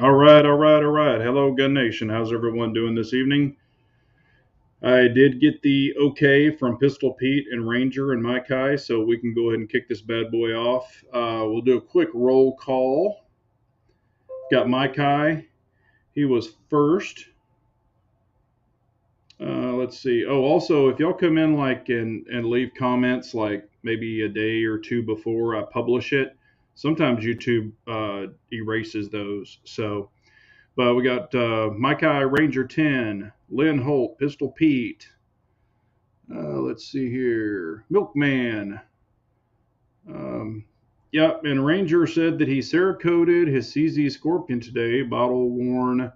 All right, all right, all right. Hello, Gun Nation. How's everyone doing this evening? I did get the okay from Pistol Pete and Ranger and Mike High, so we can go ahead and kick this bad boy off. We'll do a quick roll call. Got Mike High. He was first. Let's see. Oh, also, if y'all come in and leave comments like maybe a day or two before I publish it, sometimes YouTube erases those. So but we got Mike I, Ranger 10, Lynn Holt, Pistol Pete. Let's see here. Milkman. Um, yep, and Ranger said that he Cerakoted his CZ Scorpion today, bottle worn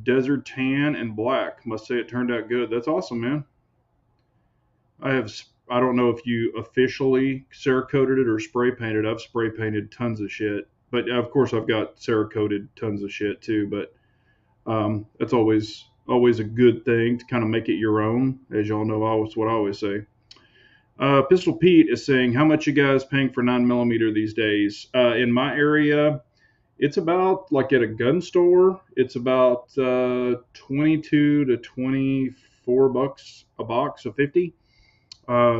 desert tan and black. Must say it turned out good. That's awesome, man. I have. I don't know if you officially Cerakoted it or spray painted. I've spray painted tons of shit, but of course I've got Cerakoted tons of shit too. But that's always a good thing to kind of make it your own, as y'all know. Always what I always say. Pistol Pete is saying, how much you guys paying for 9mm these days? In my area, it's about like at a gun store. It's about 22 to 24 bucks a box of 50.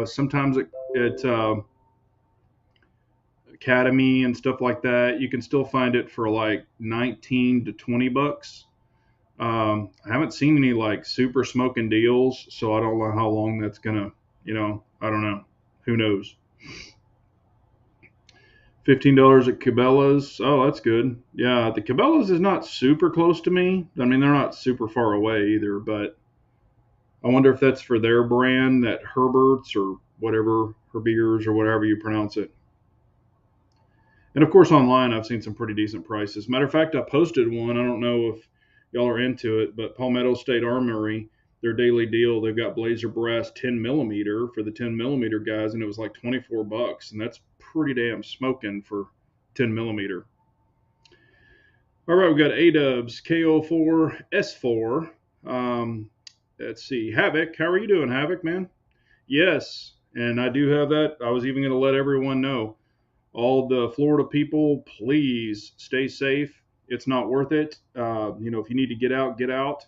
Sometimes at Academy and stuff like that, you can still find it for like 19 to 20 bucks. I haven't seen any like super smoking deals, so I don't know how long that's gonna, I don't know. Who knows? $15 at Cabela's. Oh, that's good. Yeah, the Cabela's is not super close to me. I mean, they're not super far away either, but I wonder if that's for their brand, that Herbert's or whatever, Herbiers or whatever you pronounce it. And of course, online, I've seen some pretty decent prices. Matter of fact, I posted one. I don't know if y'all are into it, but Palmetto State Armory, their daily deal, they've got Blazer Brass 10mm for the 10mm guys, and it was like 24 bucks, and that's pretty damn smoking for 10mm. All right, we got A-Dubs, KO4, S4. Let's see, Havoc. How are you doing, Havoc, man? Yes, and I do have that. I was even going to let everyone know all the Florida people, please stay safe. It's not worth it. If you need to get out, get out.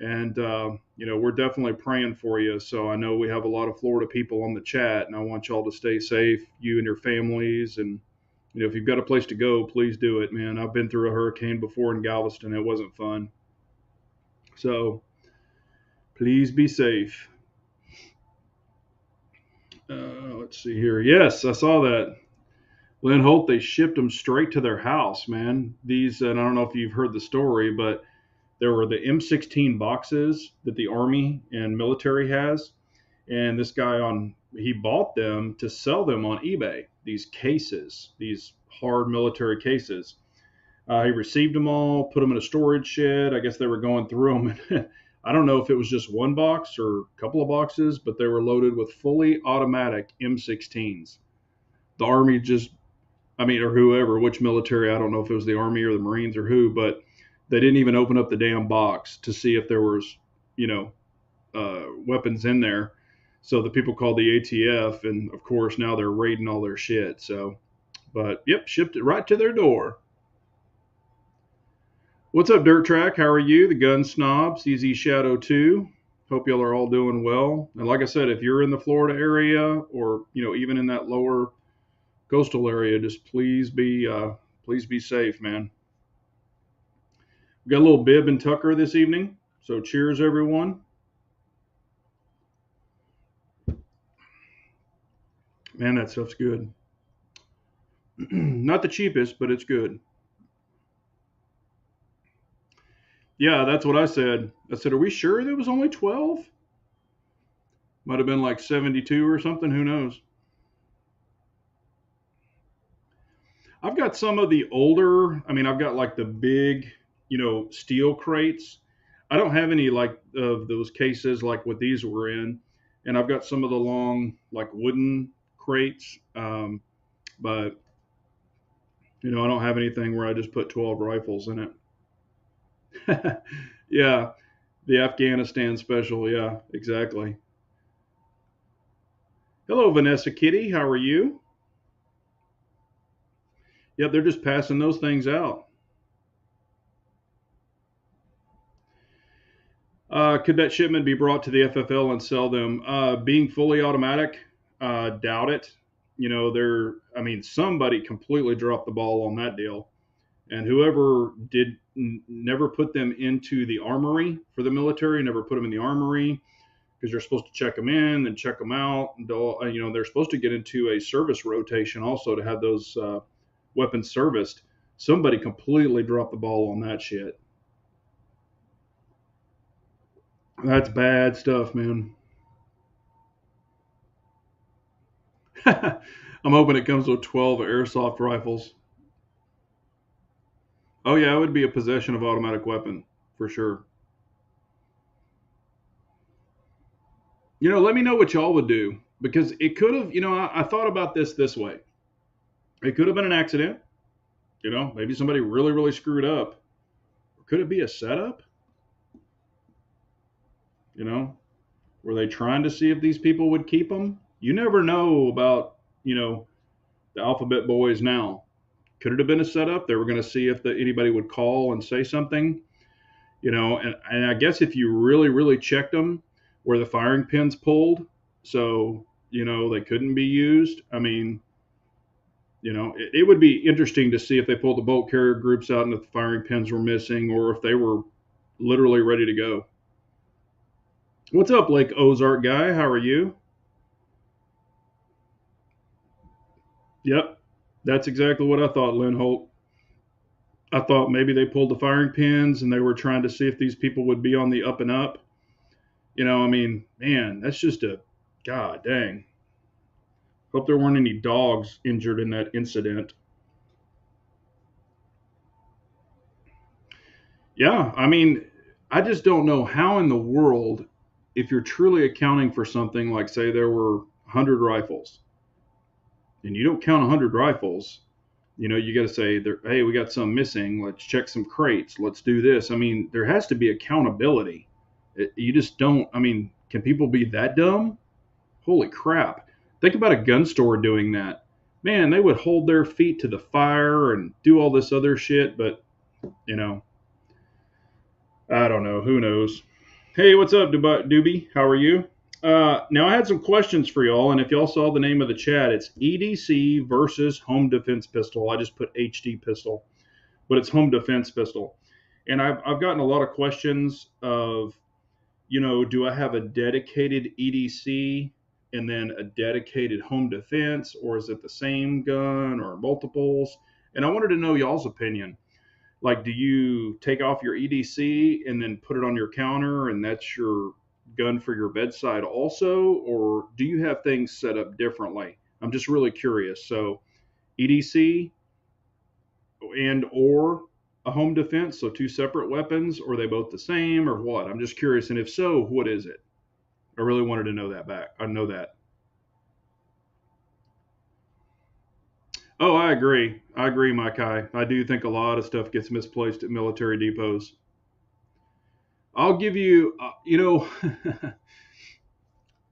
And, we're definitely praying for you. So I know we have a lot of Florida people on the chat, and I want y'all to stay safe, you and your families. And, if you've got a place to go, please do it, man. I've been through a hurricane before in Galveston. It wasn't fun. So please be safe. Let's see here. Yes, I saw that. Lynn Holt, they shipped them straight to their house, man. These, and I don't know if you've heard the story, but there were the M16 boxes that the Army and military has. And this guy he bought them to sell them on eBay, these cases, these hard military cases. He received them all, put them in a storage shed. I guess they were going through them. And I don't know if it was just one box or a couple of boxes, but they were loaded with fully automatic M16s. The Army just or whoever, which military, I don't know if it was the Army or the Marines or who, but they didn't even open up the damn box to see if there was, weapons in there. So the people called the ATF, and of course now they're raiding all their shit. So, but yep, shipped it right to their door. What's up, Dirt Track? How are you? The Gun Snobs, Easy Shadow 2. Hope y'all are all doing well. And like I said, if you're in the Florida area or, even in that lower coastal area, just please be safe, man. We got a little bib and tucker this evening, so cheers, everyone. Man, that stuff's good. Not the cheapest, but it's good. Yeah, that's what I said. I said, are we sure there was only 12? Might have been like 72 or something. Who knows? I've got some of the older. I've got like the big, steel crates. I don't have any like of those cases like what these were in, and I've got some of the long like wooden crates. But I don't have anything where I just put 12 rifles in it. Yeah, the Afghanistan special. Yeah, exactly. Hello, Vanessa Kitty. How are you? Yep, they're just passing those things out. Could that shipment be brought to the FFL and sell them? Being fully automatic, doubt it. I mean, somebody completely dropped the ball on that deal. And whoever did never put them into the armory for the military, never put them in the armory because you're supposed to check them in and check them out. And they're supposed to get into a service rotation also to have those weapons serviced. Somebody completely dropped the ball on that shit. That's bad stuff, man. I'm hoping it comes with 12 airsoft rifles. Oh yeah, it would be a possession of automatic weapon for sure. Let me know what y'all would do because it could have. I thought about this way. It could have been an accident. Maybe somebody really really screwed up. Could it be a setup? You know, were they trying to see if these people would keep them? You never know about the alphabet boys now. Could it have been a setup? They were going to see if anybody would call and say something. And I guess if you really really checked them where the firing pins pulled, so they couldn't be used. I mean, it would be interesting to see if they pulled the bolt carrier groups out and if the firing pins were missing or if they were literally ready to go. What's up, Lake Ozark guy? How are you? Yep, that's exactly what I thought, Lynn Holt. I thought maybe they pulled the firing pins and they were trying to see if these people would be on the up and up. I mean, man, that's just a god dang. Hope there weren't any dogs injured in that incident. Yeah, I mean, I just don't know how in the world, if you're truly accounting for something like, say, there were 100 rifles, and you don't count 100 rifles, you got to say, hey, we got some missing. Let's check some crates. Let's do this. I mean, there has to be accountability. You just don't. I mean, can people be that dumb? Holy crap. Think about a gun store doing that. Man, they would hold their feet to the fire and do all this other shit, but, you know, I don't know. Who knows? Hey, what's up, Doobie? How are you? Now, I had some questions for y'all, and if y'all saw the name of the chat, it's EDC versus home defense pistol. I just put HD pistol, but it's home defense pistol. And I've gotten a lot of questions of, do I have a dedicated EDC and then a dedicated home defense, or is it the same gun or multiples? And I wanted to know y'all's opinion. Like, do you take off your EDC and then put it on your counter and that's your gun for your bedside also? Or do you have things set up differently? I'm just really curious. So, EDC and or a home defense, so two separate weapons, or are they both the same or what? I'm just curious. And if so, what is it? I really wanted to know that back. I know that. Oh, I agree. I agree, Mike High. I do think a lot of stuff gets misplaced at military depots. I'll give you,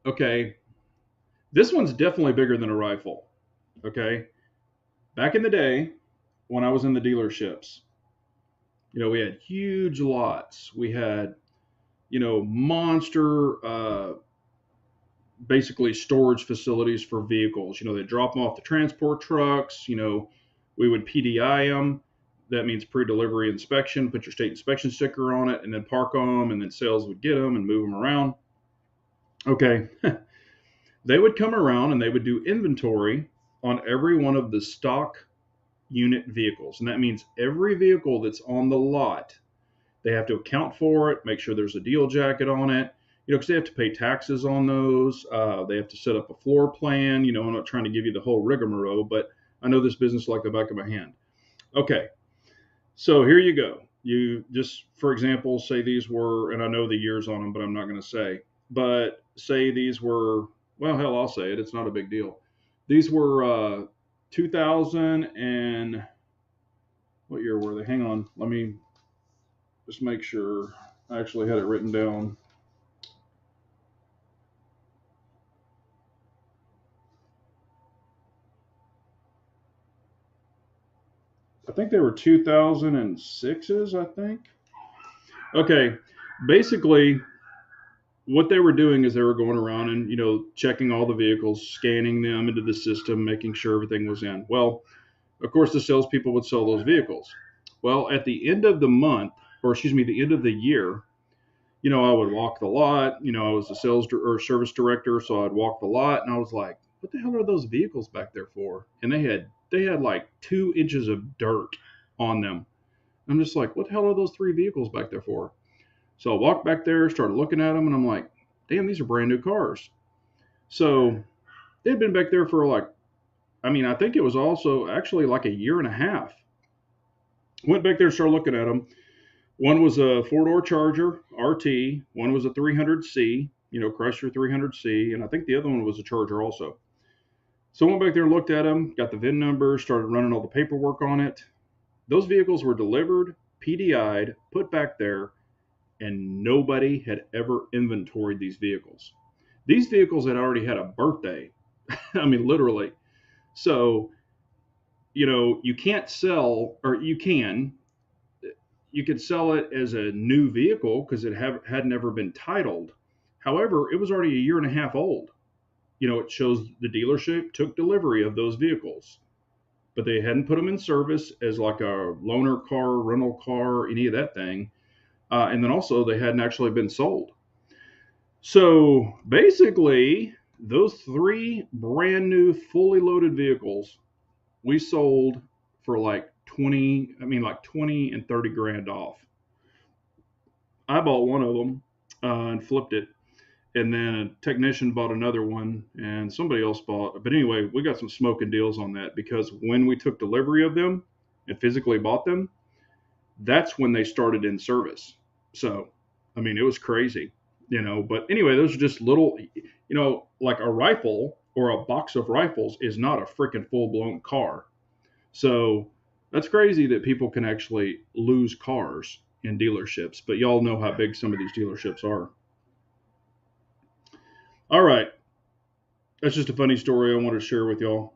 okay, this one's definitely bigger than a rifle. Okay. Back in the day, when I was in the dealerships, we had huge lots. We had, monster, basically storage facilities for vehicles. They drop them off the transport trucks. We would PDI them. That means pre-delivery inspection. Put your state inspection sticker on it, and then park them, and then sales would get them and move them around. Okay, they would come around and they would do inventory on every one of the stock unit vehicles, and that means every vehicle that's on the lot. They have to account for it, make sure there's a deal jacket on it, because they have to pay taxes on those. They have to set up a floor plan. I'm not trying to give you the whole rigmarole, but I know this business like the back of my hand. Okay, so here you go. You just, for example, say these were, and I know the years on them, but I'm not going to say, but say these were, well, hell, I'll say it. It's not a big deal. These were 2000 and what year were they? Hang on. Let me just make sure. I actually had it written down. I think they were 2006s, I think. Okay. Basically, what they were doing is they were going around and, checking all the vehicles, scanning them into the system, making sure everything was in. Well, of course, the salespeople would sell those vehicles. Well, at the end of the month, or excuse me, the end of the year, I would walk the lot. I was a or service director, so I'd walk the lot, and I was like, "What the hell are those vehicles back there for?" And they had like 2 inches of dirt on them. I'm just like, "What the hell are those 3 vehicles back there for?" So I walked back there, started looking at them, and I'm like, "Damn, these are brand new cars." So they'd been back there for like, I think it was also actually like a year and a half. Went back there and started looking at them. One was a 4-door Charger RT. One was a 300C, Chrysler 300C, and I think the other one was a Charger also. So I went back there and looked at them, got the VIN number, started running all the paperwork on it. Those vehicles were delivered, PDI'd, put back there, and nobody had ever inventoried these vehicles. These vehicles had already had a birthday. I mean, literally. So, you can't sell, or you could sell it as a new vehicle because it had never been titled. However, it was already a year and a half old. It shows the dealership took delivery of those vehicles, but they hadn't put them in service as like a loaner car, rental car, any of that thing. And then also they hadn't actually been sold. So basically, those 3 brand new, fully loaded vehicles we sold for like 20 and 30 grand off. I bought one of them and flipped it. And then a technician bought another one and somebody else bought. But anyway, we got some smoking deals on that because when we took delivery of them and physically bought them, that's when they started in service. So, it was crazy, But anyway, those are just little, like a rifle or a box of rifles is not a freaking full blown car. So that's crazy that people can actually lose cars in dealerships. But y'all know how big some of these dealerships are. All right. That's just a funny story I wanted to share with y'all.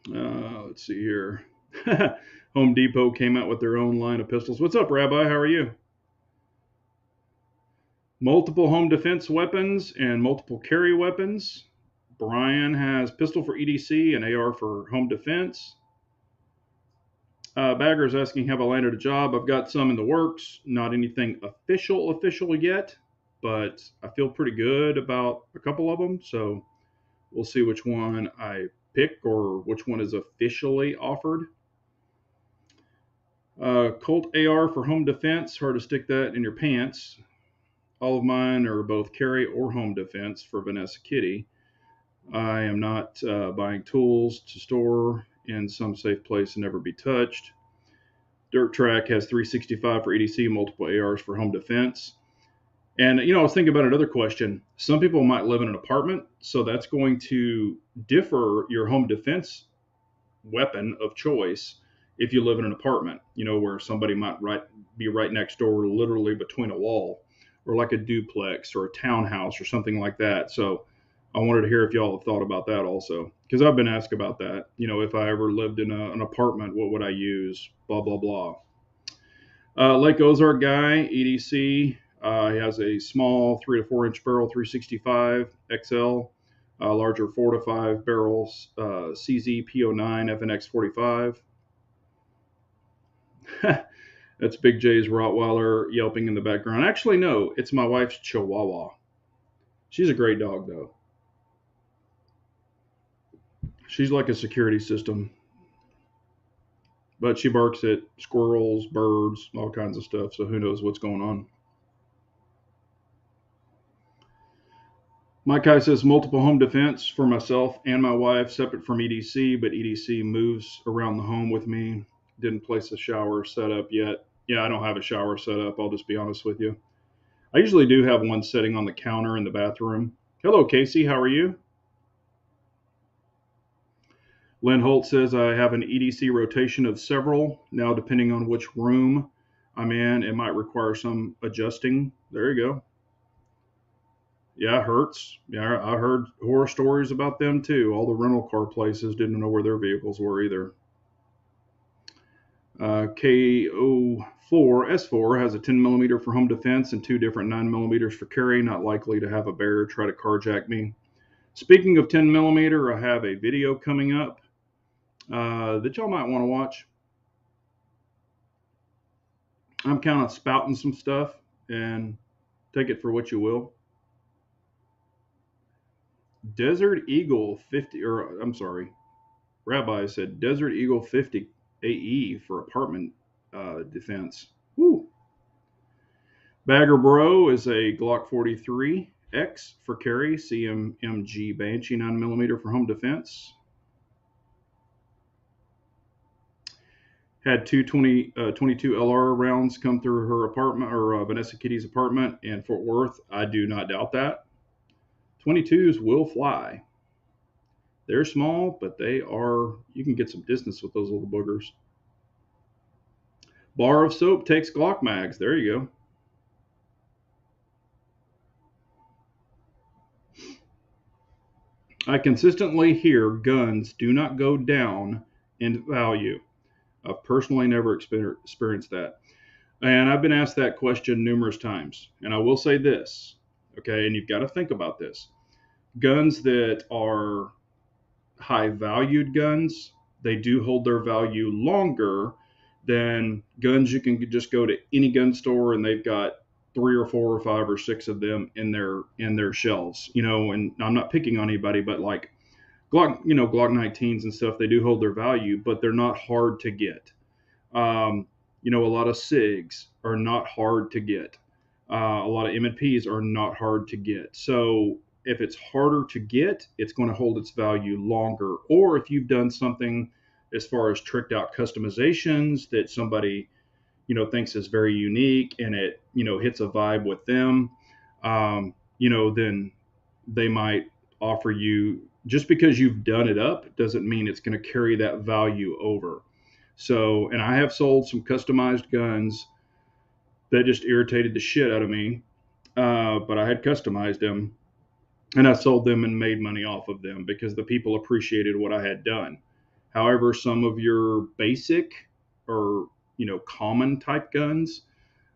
Let's see here. Home Depot came out with their own line of pistols. What's up, Rabbi? How are you? Multiple home defense weapons and multiple carry weapons. Brian has pistol for EDC and AR for home defense. Bagger's asking, have I landed a job? I've got some in the works. Not anything official yet, but I feel pretty good about a couple of them. So we'll see which one I pick or which one is officially offered. Colt AR for home defense. Hard to stick that in your pants. All of mine are both carry or home defense for Vanessa Kitty. I am not buying tools to store in some safe place and never be touched. Dirt Track has 365 for EDC, multiple ARs for home defense. And, I was thinking about another question. Some people might live in an apartment, so that's going to differ your home defense weapon of choice if you live in an apartment, where somebody might be right next door, literally between a wall, or like a duplex or a townhouse or something like that. So I wanted to hear if y'all have thought about that also, because I've been asked about that. If I ever lived in an apartment, what would I use? Blah, blah, blah. Lake Ozark guy, EDC. He has a small 3 to 4 inch barrel, 365 XL, larger 4 to 5 barrels, CZ PO9 FNX 45. That's Big J's Rottweiler yelping in the background. Actually, no, it's my wife's Chihuahua. She's a great dog, though. She's like a security system. But she barks at squirrels, birds, all kinds of stuff. So who knows what's going on. Mike Kai says multiple home defense for myself and my wife, separate from EDC, but EDC moves around the home with me. Didn't place a shower set up yet. Yeah, I don't have a shower set up. I'll just be honest with you. I usually do have one sitting on the counter in the bathroom. Hello, Casey. How are you? Lynn Holt says I have an EDC rotation of several. Now, depending on which room I'm in, it might require some adjusting. There you go. Yeah, Hertz. Yeah, I heard horror stories about them too. All the rental car places didn't know where their vehicles were either. KO4 S4 has a 10 millimeter for home defense and two different 9 millimeters for carry. Not likely to have a bear try to carjack me. Speaking of 10 millimeter, I have a video coming up that y'all might want to watch. I'm kind of spouting some stuff, and take it for what you will. Desert Eagle 50, or I'm sorry, Rabbi said Desert Eagle 50 AE for apartment defense. Woo. Bagger Bro is a Glock 43 X for carry, CMMG Banshee 9mm for home defense. Had two 22 LR rounds come through her apartment, or Vanessa Kitty's apartment in Fort Worth. I do not doubt that. 22s will fly. They're small, but they are, you can get some distance with those little boogers. Bar of Soap takes Glock mags. There you go. I consistently hear guns do not go down in value. I've personally never experienced that. And I've been asked that question numerous times. And I will say this, okay, and you've got to think about this. Guns that are high valued guns, they do hold their value longer than guns you can just go to any gun store and they've got 3 or 4 or 5 or 6 of them in their shelves. And I'm not picking on anybody, but like Glock 19s and stuff, they do hold their value, but they're not hard to get. A lot of SIGs are not hard to get. A lot of M&Ps are not hard to get. So if it's harder to get, it's going to hold its value longer. Or if you've done something as far as tricked out customizations that somebody, thinks is very unique and it, hits a vibe with them, then they might offer you, just because you've done it up doesn't mean it's going to carry that value over. So, and I have sold some customized guns that just irritated the shit out of me, but I had customized them and I sold them and made money off of them because the people appreciated what I had done. However, some of your basic or common type guns,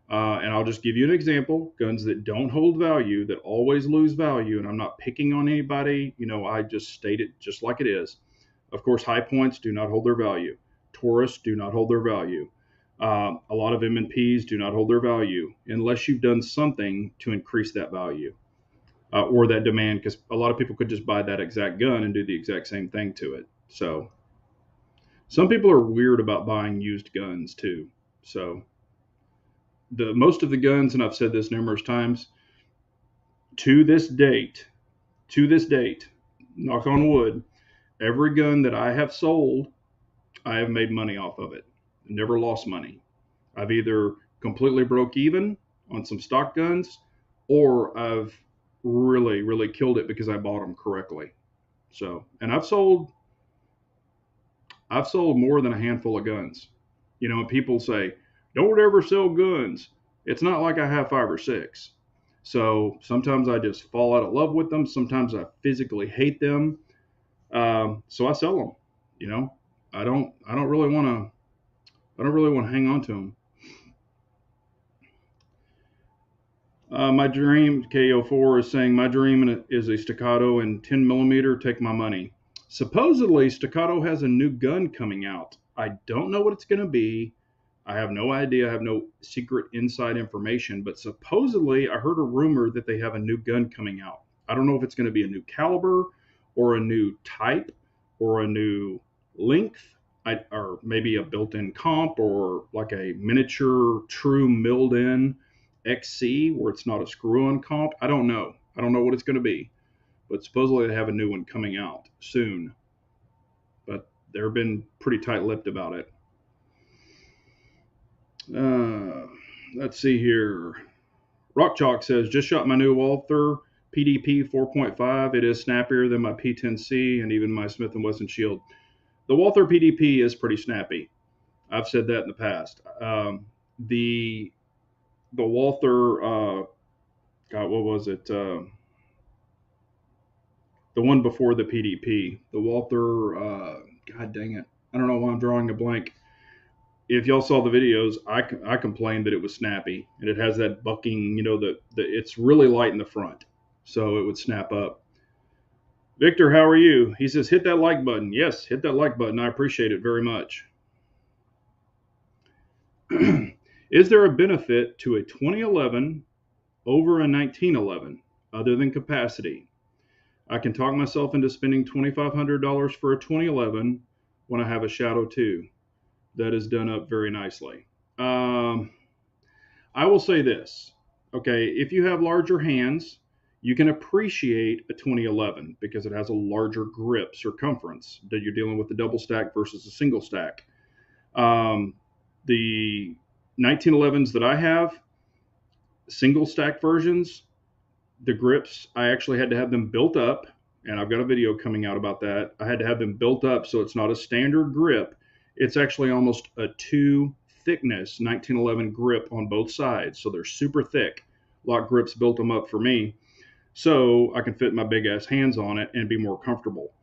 and I'll just give you an example: guns that don't hold value, that always lose value. And I'm not picking on anybody. I just state it just like it is. Of course, high points do not hold their value. Taurus do not hold their value. A lot of M&Ps do not hold their value unless you've done something to increase that value. Or that demand, because a lot of people could just buy that exact gun and do the exact same thing to it. So some people are weird about buying used guns too. So the most of the guns, and I've said this numerous times, to this date, knock on wood, every gun that I have sold, I have made money off of it. Never lost money. I've either completely broke even on some stock guns, or I've really, really killed it because I bought them correctly. So, and I've sold more than a handful of guns. And people say, don't ever sell guns. It's not like I have 5 or 6. So sometimes I just fall out of love with them. Sometimes I physically hate them. So I sell them. I don't really want to hang on to them. My dream, KO4 is saying, my dream is a staccato and 10 millimeter. Take my money. Supposedly, staccato has a new gun coming out. I don't know what it's going to be. I have no idea. I have no secret inside information. But supposedly, I heard a rumor that they have a new gun coming out. I don't know if it's going to be a new caliber or a new type or a new length, or maybe a built-in comp, or like a miniature true milled-in XC where it's not a screw-on comp. I don't know. I don't know what it's going to be. But supposedly they have a new one coming out soon. But they've been pretty tight-lipped about it. Let's see here. Rock Chalk says, just shot my new Walther PDP 4.5. It is snappier than my P10C and even my Smith & Wesson Shield. The Walther PDP is pretty snappy. I've said that in the past. The Walther, God, what was it? The one before the PDP, the Walther, God dang it. I don't know why I'm drawing a blank. if y'all saw the videos, I complained that it was snappy and it has that bucking, it's really light in the front, so it would snap up. Victor, how are you? He says, hit that like button. Yes, hit that like button. I appreciate it very much. Is there a benefit to a 2011 over a 1911 other than capacity? I can talk myself into spending $2,500 for a 2011 when I have a Shadow 2 that is done up very nicely. I will say this. Okay, if you have larger hands, you can appreciate a 2011 because it has a larger grip circumference that you're dealing with the double stack versus a single stack. The 1911s that I have, single stack versions, the grips, I actually had to have them built up, and I've got a video coming out about that. I had to have them built up so it's not a standard grip. It's actually almost a 2 thickness 1911 grip on both sides, so they're super thick. Lock grips built them up for me so I can fit my big ass hands on it and be more comfortable.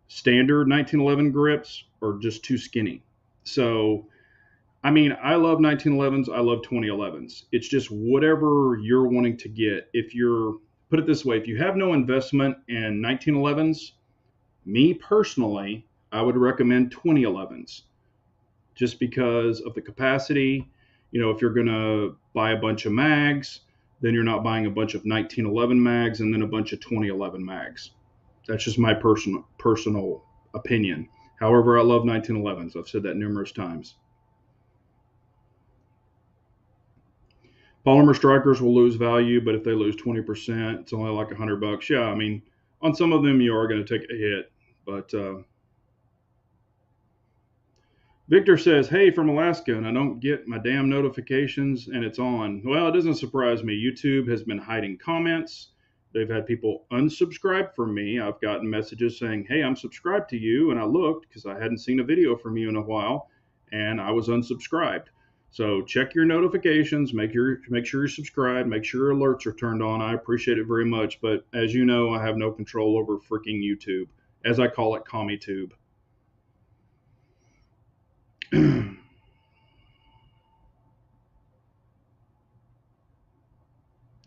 Standard 1911 grips are just too skinny. So I mean, I love 1911s. I love 2011s. It's just whatever you're wanting to get. If you're, put it this way, if you have no investment in 1911s, me personally, I would recommend 2011s just because of the capacity. If you're going to buy a bunch of mags, then you're not buying a bunch of 1911 mags and then a bunch of 2011 mags. That's just my personal opinion. However, I love 1911s. I've said that numerous times. Polymer strikers will lose value, but if they lose 20%, it's only like $100. Yeah, I mean, on some of them you are going to take a hit, but Victor says, hey, from Alaska, and I don't get my damn notifications, and it's on. Well, it doesn't surprise me. YouTube has been hiding comments. They've had people unsubscribe from me. I've gotten messages saying, hey, I'm subscribed to you, and I looked because I hadn't seen a video from you in a while, and I was unsubscribed. So check your notifications, make sure you're subscribed, make sure your alerts are turned on. I appreciate it very much, but as you know, I have no control over freaking YouTube, as I call it, CommieTube.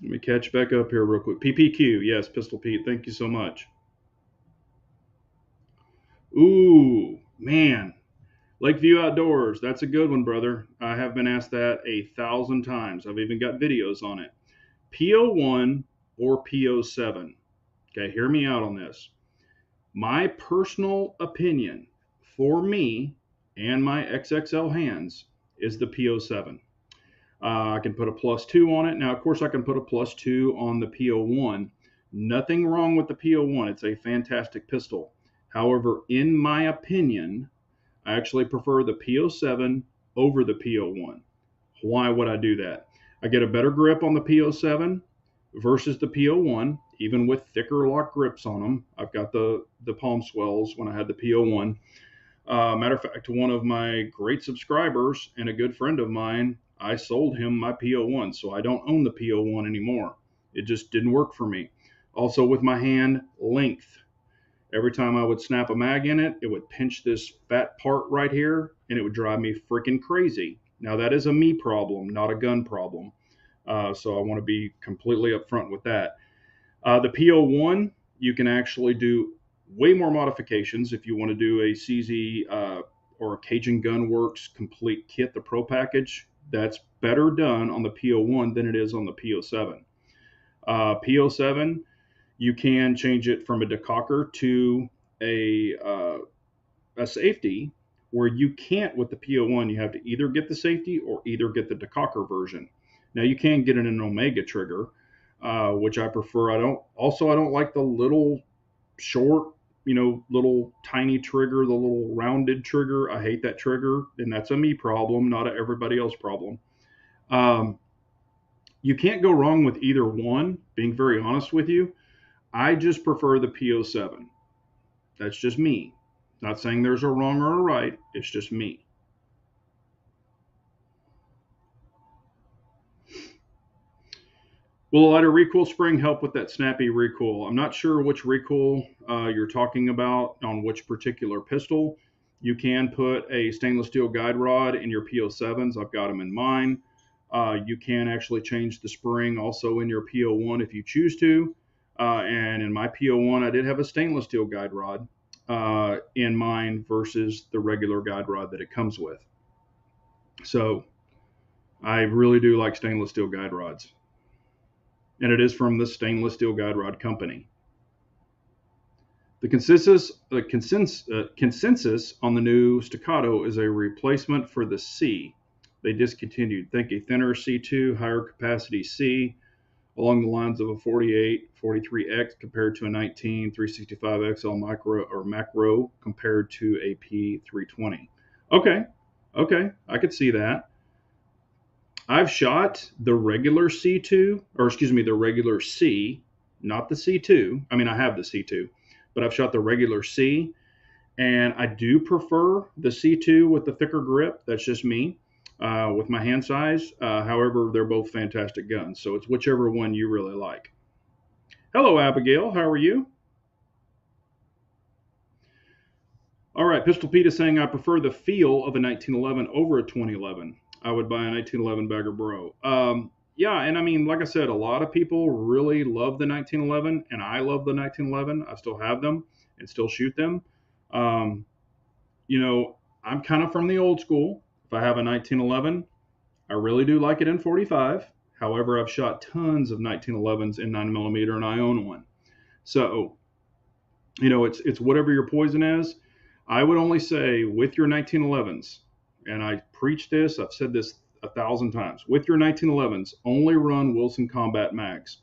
Let me catch back up here real quick. PPQ, yes, Pistol Pete, thank you so much. Ooh, man. Lakeview Outdoors, that's a good one, brother. I have been asked that 1,000 times. I've even got videos on it. PO1 or PO7. Okay, hear me out on this. My personal opinion for me and my XXL hands is the PO7. I can put a +2 on it. Now, of course, I can put a +2 on the PO1. Nothing wrong with the PO1. It's a fantastic pistol. However, in my opinion, I actually prefer the PO7 over the PO1. Why would I do that? I get a better grip on the PO7 versus the PO1, even with thicker lock grips on them. I've got the palm swells when I had the PO1. Matter of fact, one of my great subscribers and a good friend of mine, I sold him my PO1, so I don't own the PO1 anymore. It just didn't work for me. Also with my hand length. Every time I would snap a mag in it, it would pinch this fat part right here, and it would drive me freaking crazy. Now, that is a me problem, not a gun problem. So I want to be completely upfront with that. The PO1, you can actually do way more modifications if you want to do a CZ or a Cajun Gun Works complete kit, the Pro package. That's better done on the PO1 than it is on the PO7. PO7, you can change it from a decocker to a safety, where you can't with the PO1. You have to either get the safety or either get the decocker version. Now you can get an Omega trigger, which I prefer. I don't like the little short, little tiny trigger, the little rounded trigger. I hate that trigger, and that's a me problem, not a everybody else problem. You can't go wrong with either one, being very honest with you. I just prefer the PO7. That's just me. Not saying there's a wrong or a right. It's just me. Will a lighter recoil spring help with that snappy recoil? I'm not sure which recoil you're talking about on which particular pistol. You can put a stainless steel guide rod in your PO7s. I've got them in mine. You can actually change the spring also in your PO1 if you choose to. And in my PO1, I did have a stainless steel guide rod in mine versus the regular guide rod that it comes with. So I really do like stainless steel guide rods. And it is from the Stainless Steel Guide Rod Company. The consensus on the new Staccato is a replacement for the C they discontinued. Think a thinner C2, higher capacity C, along the lines of a 48, 43X compared to a 19, 365XL micro or macro compared to a P320. Okay, I could see that. I've shot the regular C2, or excuse me, the regular C, not the C2. I mean, I have the C2, but I've shot the regular C, and I do prefer the C2 with the thicker grip. That's just me with my hand size. However, they're both fantastic guns, so it's whichever one you really like. Hello, Abigail. How are you? All right, Pistol Pete is saying I prefer the feel of a 1911 over a 2011. I would buy a 1911 Bagger Bro. Yeah, and I mean, like I said, a lot of people really love the 1911, and I love the 1911. I still have them and still shoot them. Um, you know, I'm kind of from the old school. If I have a 1911, I really do like it in 45. However, I've shot tons of 1911s in 9mm, and I own one. So, it's whatever your poison is. I would only say with your 1911s, and I preach this, I've said this 1,000 times, with your 1911s, only run Wilson Combat mags.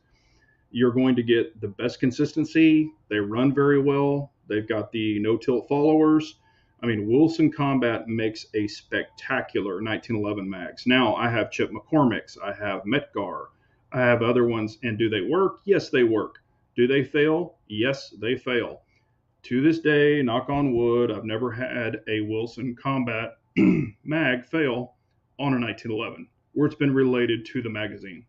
You're going to get the best consistency. They run very well. They've got the no-tilt followers. I mean, Wilson Combat makes a spectacular 1911 mags. Now, I have Chip McCormick's, I have Metgar, I have other ones, and do they work? Yes, they work. Do they fail? Yes, they fail. To this day, knock on wood, I've never had a Wilson Combat mag fail on a 1911 where it's been related to the magazine.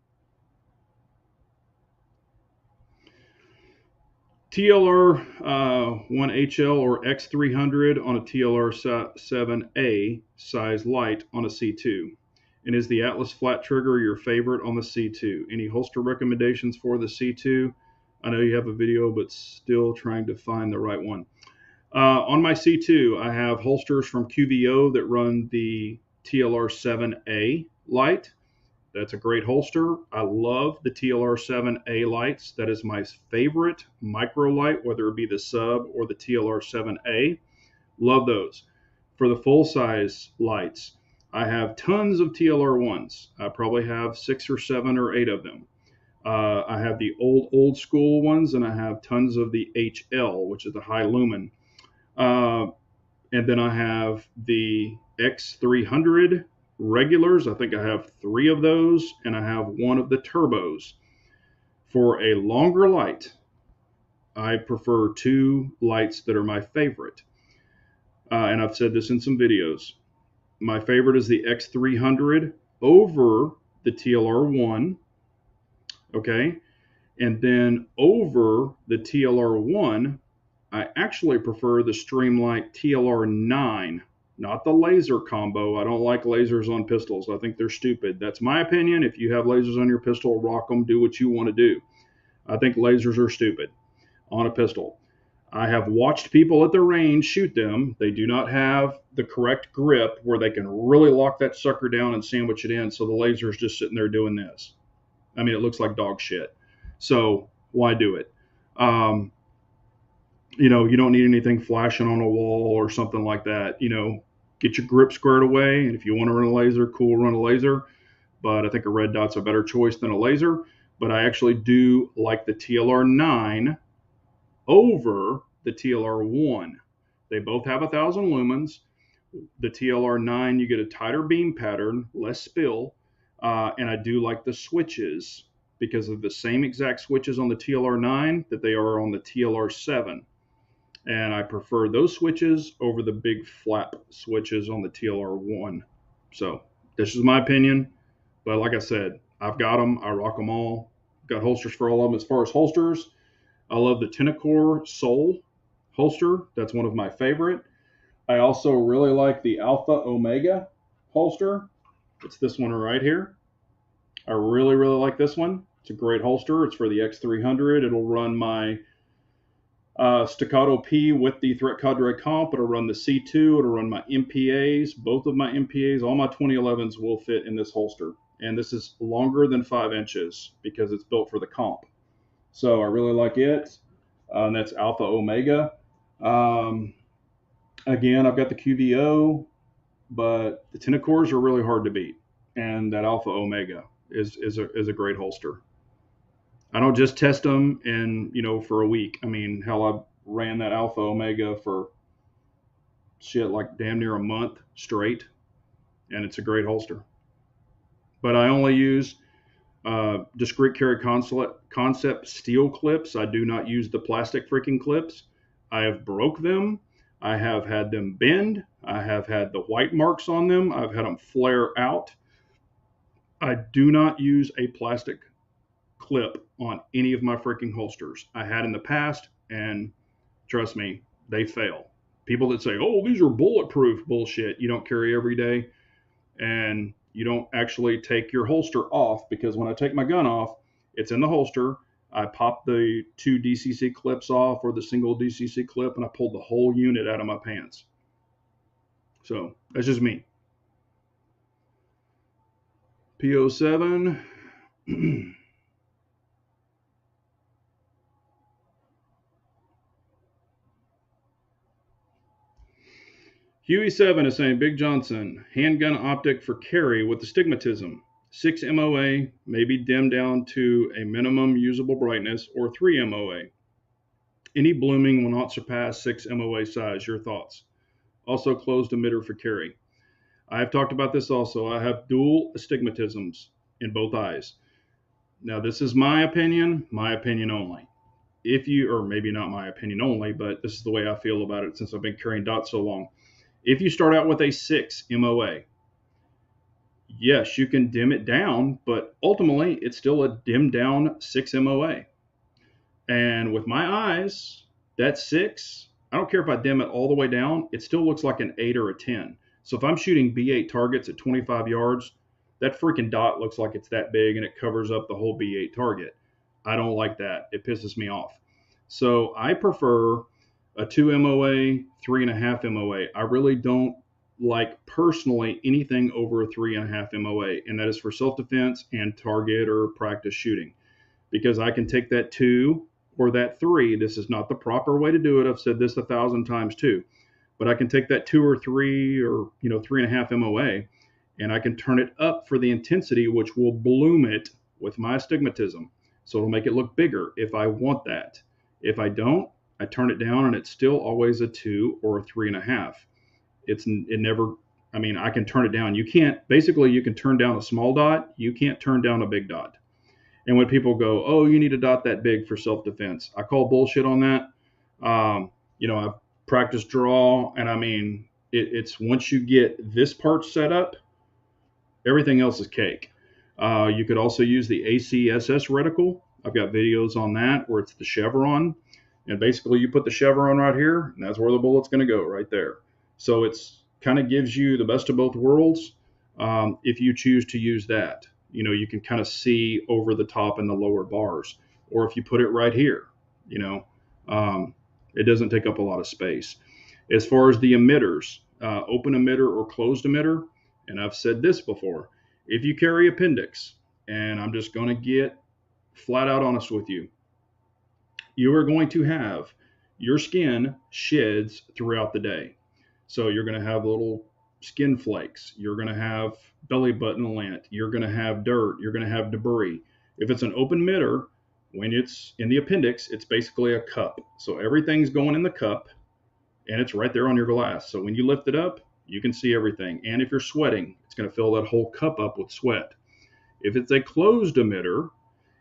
TLR 1HL or X300 on a TLR 7A size light on a C2. And is the Atlas flat trigger your favorite on the C2? Any holster recommendations for the C2? I know you have a video, but still trying to find the right one. On my C2, I have holsters from QVO that run the TLR 7A light. That's a great holster. I love the TLR 7A lights. That is my favorite micro light, whether it be the sub or the TLR 7A. Love those. For the full size lights, I have tons of TLR 1s. I probably have 6 or 7 or 8 of them. I have the old school ones, and I have tons of the HL, which is the high lumen. And then I have the X300 regulars. I think I have 3 of those, and I have 1 of the turbos. For a longer light, I prefer 2 lights that are my favorite. And I've said this in some videos. My favorite is the X300 over the TLR1. Okay. And then over the TLR1, I actually prefer the Streamlight TLR9, not the laser combo. I don't like lasers on pistols. I think they're stupid. That's my opinion. If you have lasers on your pistol, rock them, do what you want to do. I think lasers are stupid on a pistol. I have watched people at the range shoot them. They do not have the correct grip where they can really lock that sucker down and sandwich it in, so the laser is just sitting there doing this. I mean, it looks like dog shit. So why do it? You don't need anything flashing on a wall or something like that. Get your grip squared away. And if you want to run a laser, cool, run a laser. But I think a red dot's a better choice than a laser. But I actually do like the TLR9 over the TLR1. They both have 1,000 lumens. The TLR9, you get a tighter beam pattern, less spill. And I do like the switches because of the same exact switches on the TLR9 that they are on the TLR7. And I prefer those switches over the big flap switches on the TLR1. So this is my opinion. But like I said, I've got them. I rock them all. Got holsters for all of them. As far as holsters, I love the Tenacore Soul holster. That's one of my favorite. I also really like the Alpha Omega holster. It's this one right here. I really, really like this one. It's a great holster. It's for the X300. It'll run my Staccato P with the Threat Cadre comp. It'll run the C2. It'll run my MPAs. Both of my MPAs, all my 2011s will fit in this holster. And this is longer than 5 inches because it's built for the comp. So I really like it. And that's Alpha Omega. Again, I've got the QVO, but the Tenacores are really hard to beat. And that Alpha Omega is a great holster. I don't just test them for a week. I mean, hell, I ran that Alpha Omega for shit like damn near a month straight, and it's a great holster. But I only use discrete carry concept steel clips. I do not use the plastic freaking clips. I have broke them. I have had them bend. I have had the white marks on them. I've had them flare out. I do not use a plastic clip on any of my freaking holsters. I had in the past, and trust me, they fail. People that say, oh, these are bulletproof, bullshit. You don't carry every day, and you don't actually take your holster off, because when I take my gun off, it's in the holster. I pop the 2 DCC clips off, or the single DCC clip, and I pulled the whole unit out of my pants. So that's just me. PO7. Huey7 is saying, Big Johnson, handgun optic for carry with astigmatism. 6 MOA, maybe dimmed down to a minimum usable brightness, or 3 MOA. Any blooming will not surpass 6 MOA size. Your thoughts? Also closed emitter for carry. I have talked about this also. I have dual astigmatisms in both eyes. Now, this is my opinion only. If you, or maybe not my opinion only, but this is the way I feel about it since I've been carrying dots so long. If you start out with a 6 MOA, yes, you can dim it down, but ultimately it's still a dimmed down 6 MOA. And with my eyes, that 6, I don't care if I dim it all the way down, it still looks like an 8 or a 10. So if I'm shooting B8 targets at 25 yards, that freaking dot looks like it's that big and it covers up the whole B8 target. I don't like that. It pisses me off. So I prefer a 2 MOA, 3.5 MOA. I really don't like personally anything over a 3.5 MOA, and that is for self-defense and target or practice shooting, because I can take that 2 or that 3. This is not the proper way to do it. I've said this 1,000 times too, but I can take that 2 or 3 or 3.5 MOA, and I can turn it up for the intensity, which will bloom it with my astigmatism. So it'll make it look bigger if I want that. If I don't, I turn it down, and it's still always a 2 or a 3.5. I can turn it down. You can turn down a small dot. You can't turn down a big dot. And when people go, oh, you need a dot that big for self-defense, I call bullshit on that. I've practiced draw, and it's once you get this part set up, everything else is cake. You could also use the ACSS reticle. I've got videos on that where it's the chevron. And basically you put the chevron right here, and that's where the bullet's going to go, right there. So it's kind of gives you the best of both worlds if you choose to use that. You can kind of see over the top and the lower bars. Or if you put it right here, it doesn't take up a lot of space. As far as the emitters, open emitter or closed emitter, and I've said this before, if you carry appendix, and I'm just going to get flat out honest with you, you are going to have your skin sheds throughout the day. So you're going to have little skin flakes. You're going to have belly button lint. You're going to have dirt. You're going to have debris. If it's an open emitter, when it's in the appendix, it's basically a cup. So everything's going in the cup, and it's right there on your glass. So when you lift it up, you can see everything. And if you're sweating, it's going to fill that whole cup up with sweat. If it's a closed emitter,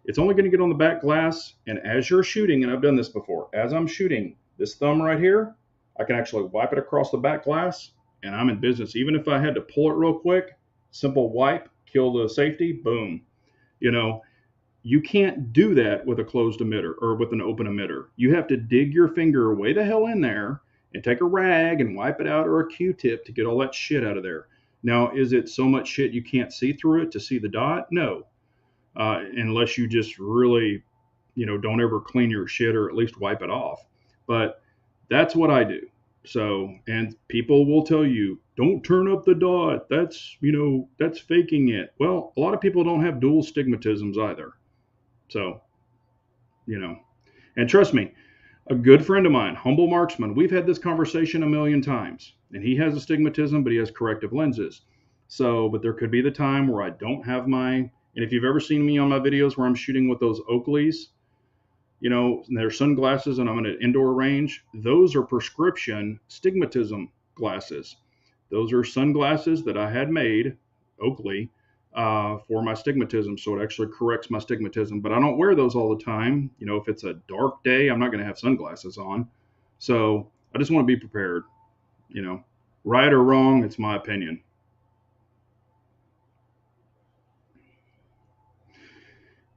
it's only going to get on the back glass, and as you're shooting, and I've done this before, as I'm shooting, this thumb right here, I can actually wipe it across the back glass, and I'm in business. Even if I had to pull it real quick, simple wipe, kill the safety, boom. You can't do that with a closed emitter or with an open emitter. You have to dig your finger way the hell in there and take a rag and wipe it out or a Q-tip to get all that shit out of there. Now, is it so much shit you can't see through it to see the dot? No, unless you just really, don't ever clean your shit or at least wipe it off. But that's what I do. So, and people will tell you, don't turn up the dot. That's faking it. Well, a lot of people don't have dual stigmatisms either. So, you know, and trust me, a good friend of mine, humble marksman, we've had this conversation a million times, and he has astigmatism, but he has corrective lenses. So, but there could be the time where I don't have and if you've ever seen me on my videos where I'm shooting with those Oakleys, they're sunglasses and I'm in an indoor range, those are prescription stigmatism glasses. Those are sunglasses that I had made, Oakley, for my stigmatism. So it actually corrects my stigmatism. But I don't wear those all the time. If it's a dark day, I'm not going to have sunglasses on. So I just want to be prepared. Right or wrong, it's my opinion.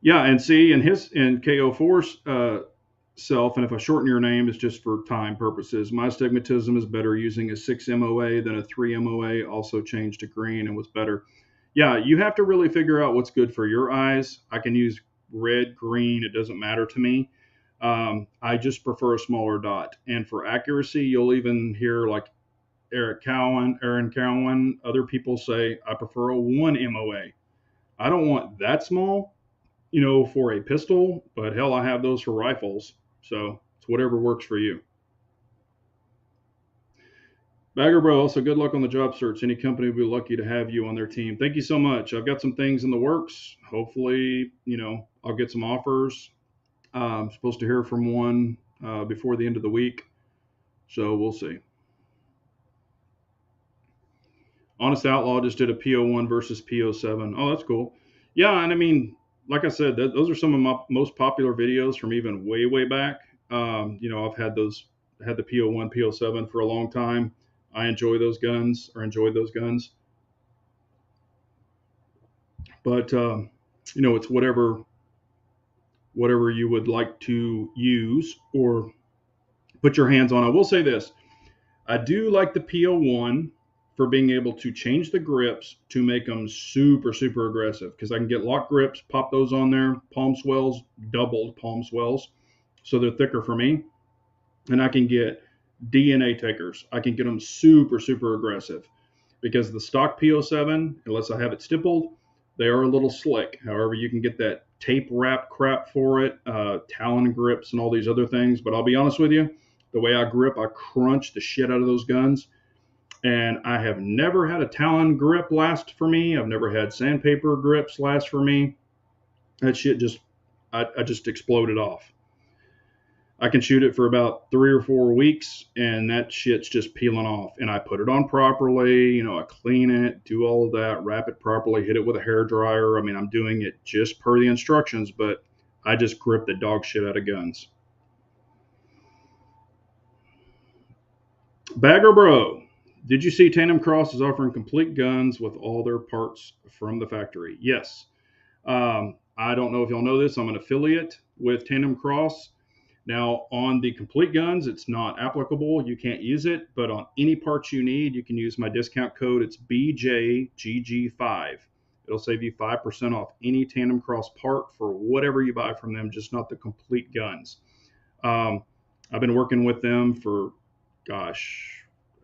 Yeah, and see, in KO4's self, and if I shorten your name, it's just for time purposes. My stigmatism is better using a 6 MOA than a 3 MOA. Also changed to green and was better. Yeah, you have to really figure out what's good for your eyes. I can use red, green. It doesn't matter to me. I just prefer a smaller dot. And for accuracy, you'll even hear like Aaron Cowan, other people say, I prefer a 1 MOA. I don't want that small, for a pistol, but hell, I have those for rifles. So it's whatever works for you. Bagger Bro, also good luck on the job search. Any company will be lucky to have you on their team. Thank you so much. I've got some things in the works. Hopefully, I'll get some offers. I'm supposed to hear from one before the end of the week. So we'll see. Honest Outlaw just did a PO1 versus PO7. Oh, that's cool. Yeah, and I mean, like I said, those are some of my most popular videos from even way, way back. I've had the PO1, PO7 for a long time. I enjoyed those guns. But it's whatever you would like to use or put your hands on. I will say this: I do like the PO1 for being able to change the grips to make them super, super aggressive, because I can get lock grips, pop those on there, palm swells, doubled palm swells, so they're thicker for me. And I can get DNA takers. I can get them super, super aggressive, because the stock PO7, unless I have it stippled, they are a little slick. However, you can get that tape wrap crap for it, Talon grips and all these other things. But I'll be honest with you, the way I grip, I crunch the shit out of those guns. And I have never had a Talon grip last for me. I've never had sandpaper grips last for me. That shit I just exploded off. I can shoot it for about 3 or 4 weeks, and that shit's just peeling off. And I put it on properly. I clean it, do all of that, wrap it properly, hit it with a hair dryer. I mean, I'm doing it just per the instructions, but I just grip the dog shit out of guns. Bagger Bro, did you see Tandem Cross is offering complete guns with all their parts from the factory? Yes. I don't know if y'all know this. I'm an affiliate with Tandem Cross. Now, on the complete guns, it's not applicable. You can't use it. But on any parts you need, you can use my discount code. It's BJGG5. It'll save you 5% off any Tandem Cross part for whatever you buy from them, just not the complete guns. I've been working with them for, a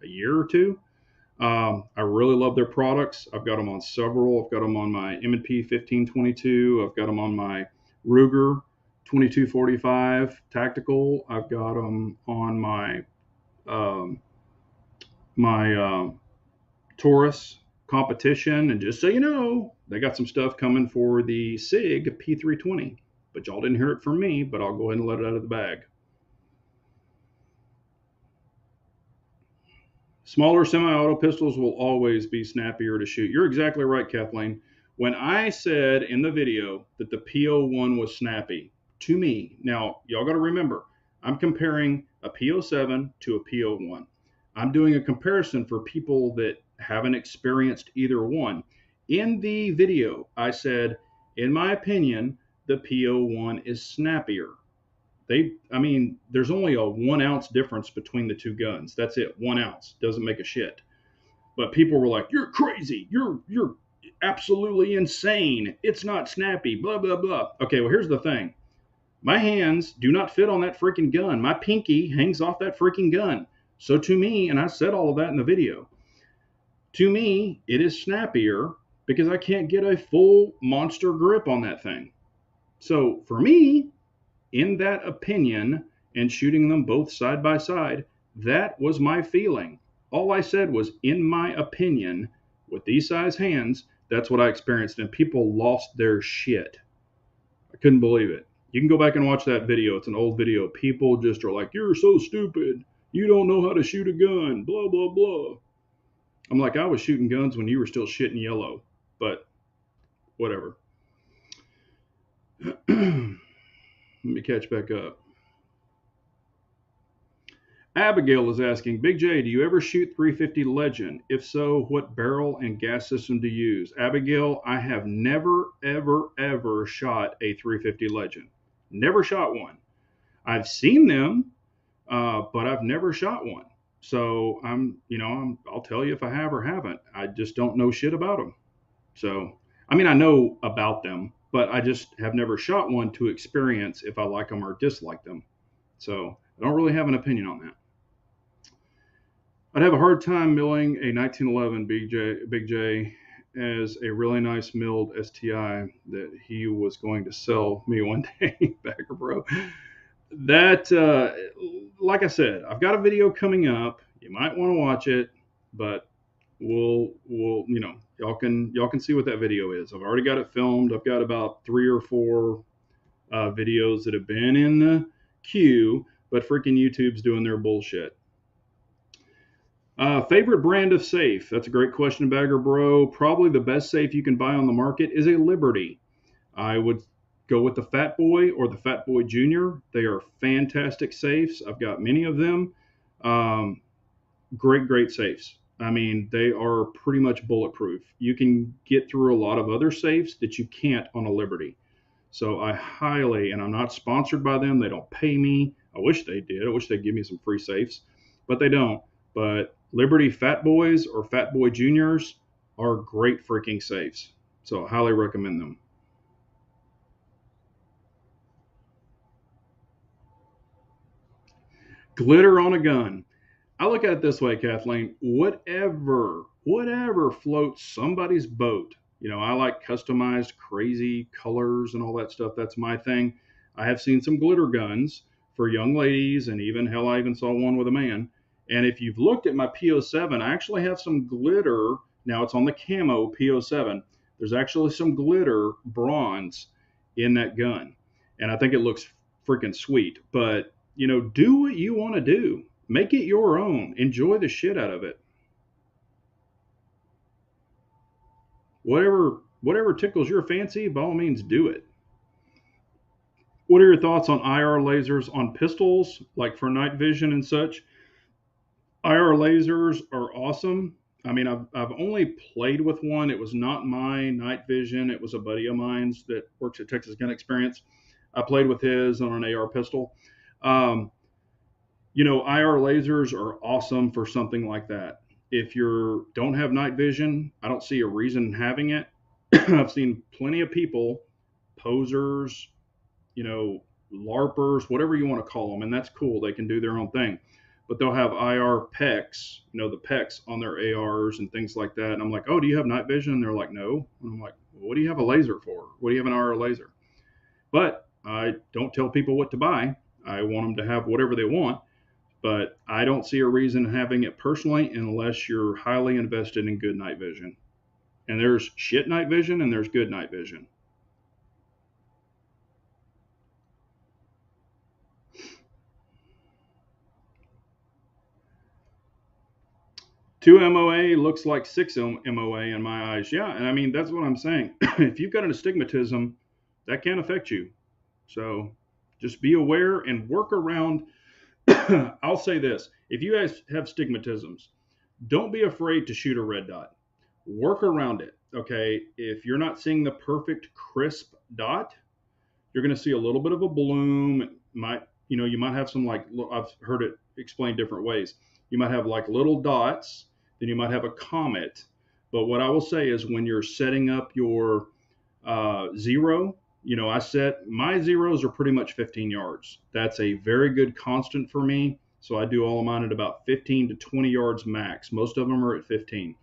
year or two. I really love their products. I've got them on several. I've got them on my M&P 1522. I've got them on my Ruger 2245 tactical. I've got them on my Taurus competition. And just so you know, they got some stuff coming for the SIG P320. But y'all didn't hear it from me, but I'll go ahead and let it out of the bag. Smaller semi-auto pistols will always be snappier to shoot. You're exactly right, Kathleen. When I said in the video that the PO1 was snappy, to me, now y'all got to remember, I'm comparing a PO7 to a PO1. I'm doing a comparison for people that haven't experienced either one. In the video, I said, in my opinion, the PO1 is snappier. I mean, there's only a 1 ounce difference between the two guns. That's it. 1 ounce doesn't make a shit. But people were like, "You're crazy. You're absolutely insane. It's not snappy." Blah blah blah. Okay, well here's the thing. My hands do not fit on that freaking gun. My pinky hangs off that freaking gun. So to me, and I said all of that in the video, to me, it is snappier because I can't get a full monster grip on that thing. So for me, in that opinion, and shooting them both side by side, that was my feeling. All I said was, in my opinion, with these size hands, that's what I experienced, and people lost their shit. I couldn't believe it. You can go back and watch that video. It's an old video. People just are like, "You're so stupid. You don't know how to shoot a gun, blah, blah, blah." I'm like, I was shooting guns when you were still shitting yellow, but whatever. Let me catch back up. Abigail is asking, Big J, do you ever shoot 350 Legend? If so, what barrel and gas system do you use? Abigail, I have never, ever, ever shot a 350 Legend. Never shot one. I've seen them, but I've never shot one. So I'll tell you if I have or haven't. I just don't know shit about them. So, I mean, I know about them, but I just have never shot one to experience if I like them or dislike them. So I don't really have an opinion on that. I'd have a hard time milling a 1911 Big J as a really nice milled STI that he was going to sell me one day, Backer Bro. That, like I said, I've got a video coming up. You might want to watch it, but we'll y'all can see what that video is. I've already got it filmed. I've got about 3 or 4 videos that have been in the queue, but freaking YouTube's doing their bullshit. Favorite brand of safe? That's a great question, Bagger Bro. Probably the best safe you can buy on the market is a Liberty. I would go with the Fat Boy or the Fat Boy Junior. They are fantastic safes. I've got many of them. Great safes. I mean, they are pretty much bulletproof. You can get through a lot of other safes that you can't on a Liberty. So I highly, and I'm not sponsored by them. They don't pay me. I wish they did. I wish they'd give me some free safes, but they don't. But Liberty Fat Boys or Fat Boy Juniors are great freaking safes. So I highly recommend them. Glitter on a gun. I look at it this way, Kathleen. Whatever floats somebody's boat. I like customized, crazy colors and all that stuff. That's my thing. I have seen some glitter guns for young ladies, and even hell, I even saw one with a man. And if you've looked at my PO7, I actually have some glitter. Now it's on the camo PO7. There's actually some glitter bronze in that gun, and I think it looks freaking sweet. But do what you want to do. Make it your own. Enjoy the shit out of it. Whatever tickles your fancy, by all means, do it. What are your thoughts on IR lasers on pistols, like for night vision and such? IR lasers are awesome. I mean, I've only played with one. It was not my night vision. It was a buddy of mine's that works at Texas Gun Experience. I played with his on an AR pistol. IR lasers are awesome for something like that. If you don't have night vision, I don't see a reason in having it. I've seen plenty of people, posers, LARPers, whatever you want to call them, and that's cool. They can do their own thing. But they'll have IR PECs, the PECs on their ARs and things like that. And I'm like, oh, do you have night vision? And they're like, no. And I'm like, well, what do you have a laser for? What do you have an IR laser? But I don't tell people what to buy. I want them to have whatever they want. But I don't see a reason in having it personally unless you're highly invested in good night vision. And there's shit night vision and there's good night vision. Two MOA looks like 6 MOA in my eyes. Yeah, and I mean, that's what I'm saying. If you've got an astigmatism, that can affect you. So just be aware and work around. I'll say this. If you guys have stigmatisms, don't be afraid to shoot a red dot. Work around it, okay? If you're not seeing the perfect crisp dot, you're going to see a little bit of a bloom. It might You might have some like, I've heard it explained different ways. You might have like little dots, then you might have a comet. But what I will say is when you're setting up your zero, I set my zeros are pretty much 15 yards. That's a very good constant for me. So I do all of mine at about 15 to 20 yards max. Most of them are at 15.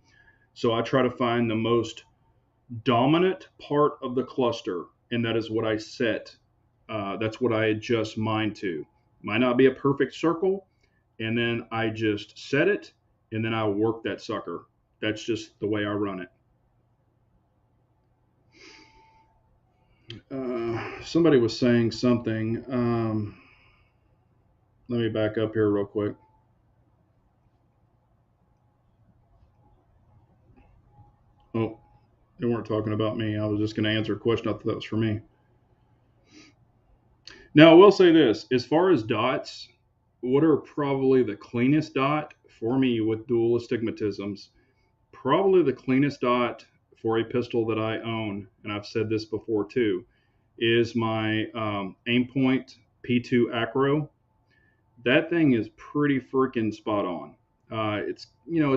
So I try to find the most dominant part of the cluster, and that is what I set. That's what I adjust mine to. Might not be a perfect circle, and then I just set it, and then I work that sucker. That's just the way I run it. Somebody was saying something. Let me back up here real quick. Oh, they weren't talking about me. I was just going to answer a question. I thought that was for me. Now, I will say this as far as dots, what are probably the cleanest dot for me with dual astigmatisms? Probably the cleanest dot for a pistol that I own, and I've said this before too, is my Aimpoint P2 Acro. That thing is pretty freaking spot on. It's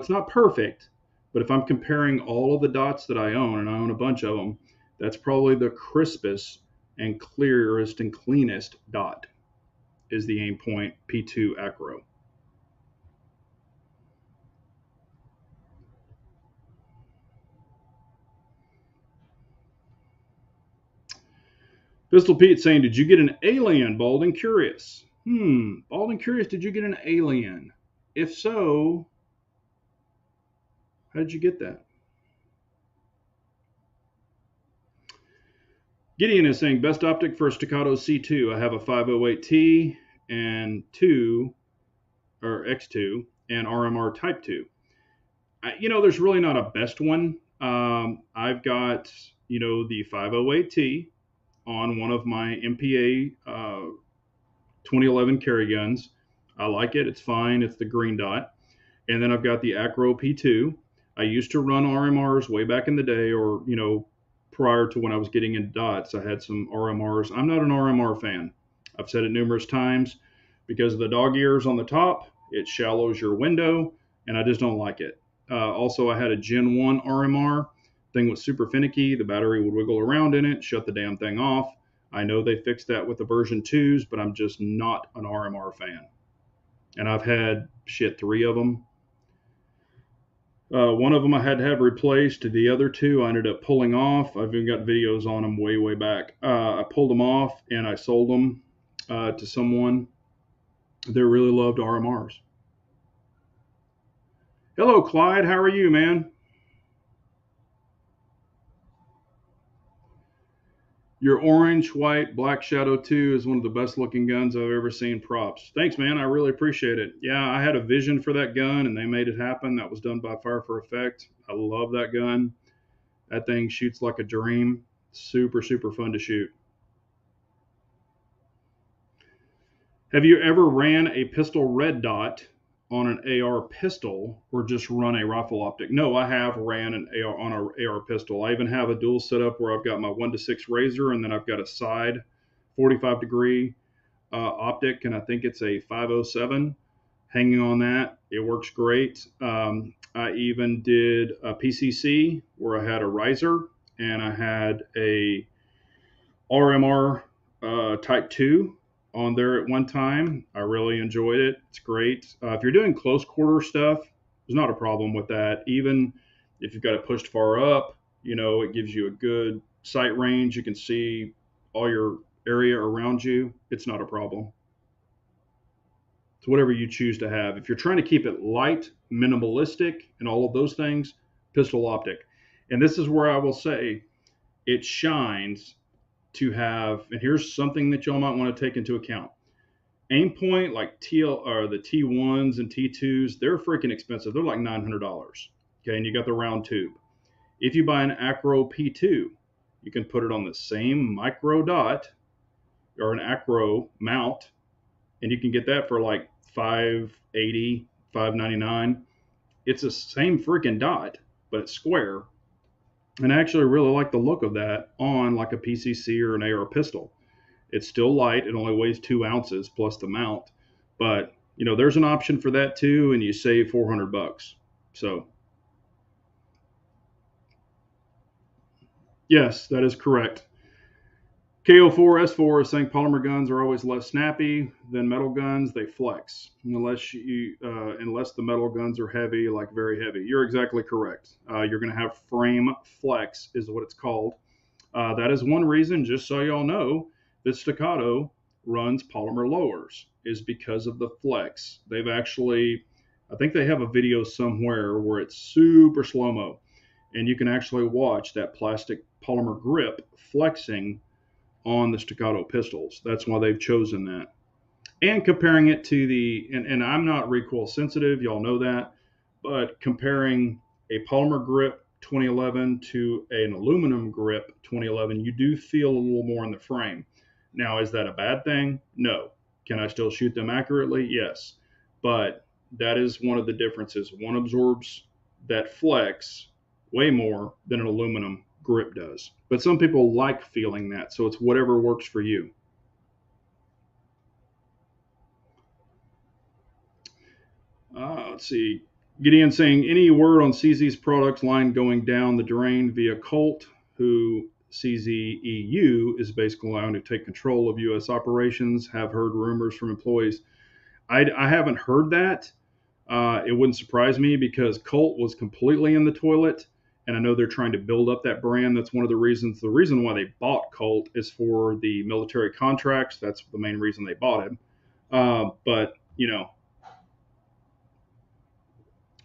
not perfect, but if I'm comparing all of the dots that I own, and I own a bunch of them, that's probably the crispest and clearest and cleanest dot is the Aimpoint P2 Acro. Pistol Pete saying, "Did you get an alien?" Bald and curious. Bald and curious. Did you get an alien? If so, how did you get that? Gideon is saying, "Best optic for a Staccato C2. I have a 508T and 2 or X2 and RMR Type 2. There's really not a best one. I've got, the 508T on one of my MPA 2011 carry guns. I like it. It's fine. It's the green dot. And then I've got the Acro P2. I used to run RMRs way back in the day, or, prior to when I was getting into dots, I had some RMRs. I'm not an RMR fan. I've said it numerous times because of the dog ears on the top. It shallows your window, and I just don't like it. Also, I had a Gen 1 RMR. Thing was super finicky. The battery would wiggle around in it, shut the damn thing off. I know they fixed that with the version 2s, but I'm just not an RMR fan. And I've had, 3 of them. One of them I had to have replaced. The other 2 I ended up pulling off. I've even got videos on them way, way back. I pulled them off and I sold them to someone that really loved RMRs. Hello, Clyde. How are you, man? Your orange, white, black Shadow 2 is one of the best looking guns I've ever seen. Props. Thanks, man. I really appreciate it. Yeah, I had a vision for that gun and they made it happen. That was done by Fire for Effect. I love that gun. That thing shoots like a dream. Super, super fun to shoot. Have you ever ran a pistol red dot on an AR pistol or just run a rifle optic? No, I have ran an AR on an AR pistol. I even have a dual setup where I've got my 1-6 razor and then I've got a side 45-degree optic, and I think it's a 507 hanging on that. It works great. I even did a PCC where I had a riser and I had a RMR Type 2 on there at one time. I really enjoyed it. It's great. If you're doing close quarter stuff, there's not a problem with that. Even if you've got it pushed far up, it gives you a good sight range. You can see all your area around you. It's not a problem. It's whatever you choose to have. If you're trying to keep it light, minimalistic, and all of those things, pistol optic. And this is where I will say it shines to have, and here's something that y'all might want to take into account. Aimpoint, like TL or the T1s and T2s, they're freaking expensive. They're like $900. Okay, and you got the round tube. If you buy an Acro P2, you can put it on the same micro dot or an Acro mount, and you can get that for like $580, $599. It's the same freaking dot, but it's square. And I actually really like the look of that on like a PCC or an AR pistol. It's still light. It only weighs 2 ounces plus the mount. But, there's an option for that too, and you save $400. So, yes, that is correct. KO4S4 is saying polymer guns are always less snappy than metal guns. They flex unless the metal guns are heavy, like very heavy. You're exactly correct. You're going to have frame flex, is what it's called. That is one reason, just so y'all know, that Staccato runs polymer lowers, is because of the flex. I think they have a video somewhere where it's super slow mo, and you can actually watch that plastic polymer grip flexing on the Staccato pistols. That's why they've chosen that. And comparing it to and I'm not recoil sensitive, y'all know that, but comparing a polymer grip 2011 to an aluminum grip 2011, you do feel a little more in the frame. Now, is that a bad thing? No. Can I still shoot them accurately? Yes. But that is one of the differences. One absorbs that flex way more than an aluminum grip does. But some people like feeling that, so it's whatever works for you. Let's see. Gideon saying, any word on CZ's products line going down the drain via Colt, who CZEU is basically allowing to take control of U.S. operations? Have heard rumors from employees. I haven't heard that. It wouldn't surprise me because Colt was completely in the toilet, and I know they're trying to build up that brand. That's one of the reasons. The reason why they bought Colt is for the military contracts. That's the main reason they bought him. But,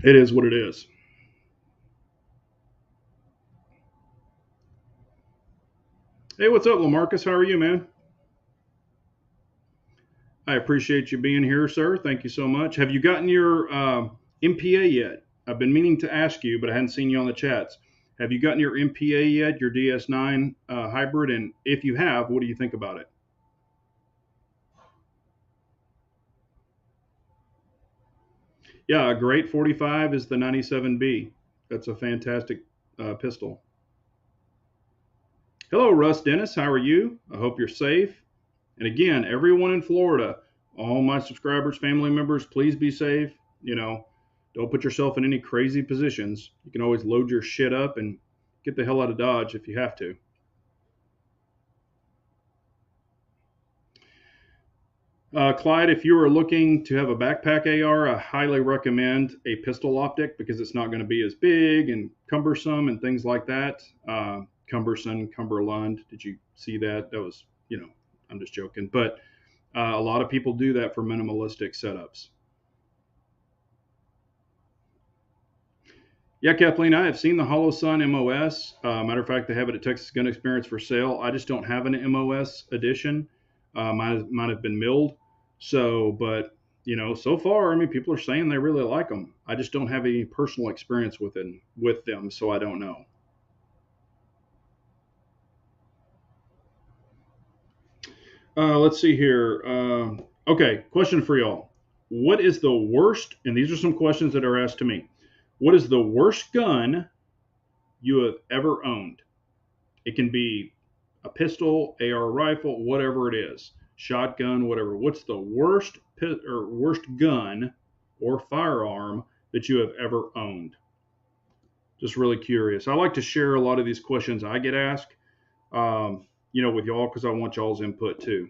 it is what it is. Hey, what's up, Lamarcus? How are you, man? I appreciate you being here, sir. Thank you so much. Have you gotten your MPA yet? I've been meaning to ask you, but I hadn't seen you on the chats. Have you gotten your MPA yet, your DS9 hybrid? And if you have, what do you think about it? Yeah, a great 45 is the 97B. That's a fantastic pistol. Hello, Russ Dennis. How are you? I hope you're safe. And again, everyone in Florida, all my subscribers, family members, please be safe. Don't put yourself in any crazy positions. You can always load your shit up and get the hell out of Dodge if you have to. Clyde, if you are looking to have a backpack AR, I highly recommend a pistol optic because it's not going to be as big and cumbersome and things like that. Cumberland. Did you see that? That was, I'm just joking. But a lot of people do that for minimalistic setups. Yeah, Kathleen, I have seen the Hollow Sun MOS. Matter of fact, they have it at Texas Gun Experience for sale. I just don't have an MOS edition. Mine have been milled. So, but so far, I mean, people are saying they really like them. I just don't have any personal experience with them, so I don't know. Let's see here. Okay, question for y'all. What is the worst? And these are some questions that are asked to me. What is the worst gun you have ever owned? It can be a pistol, AR rifle, whatever it is, shotgun, whatever. What's the worst gun or firearm that you have ever owned? Just really curious. I like to share a lot of these questions I get asked, with y'all because I want y'all's input too.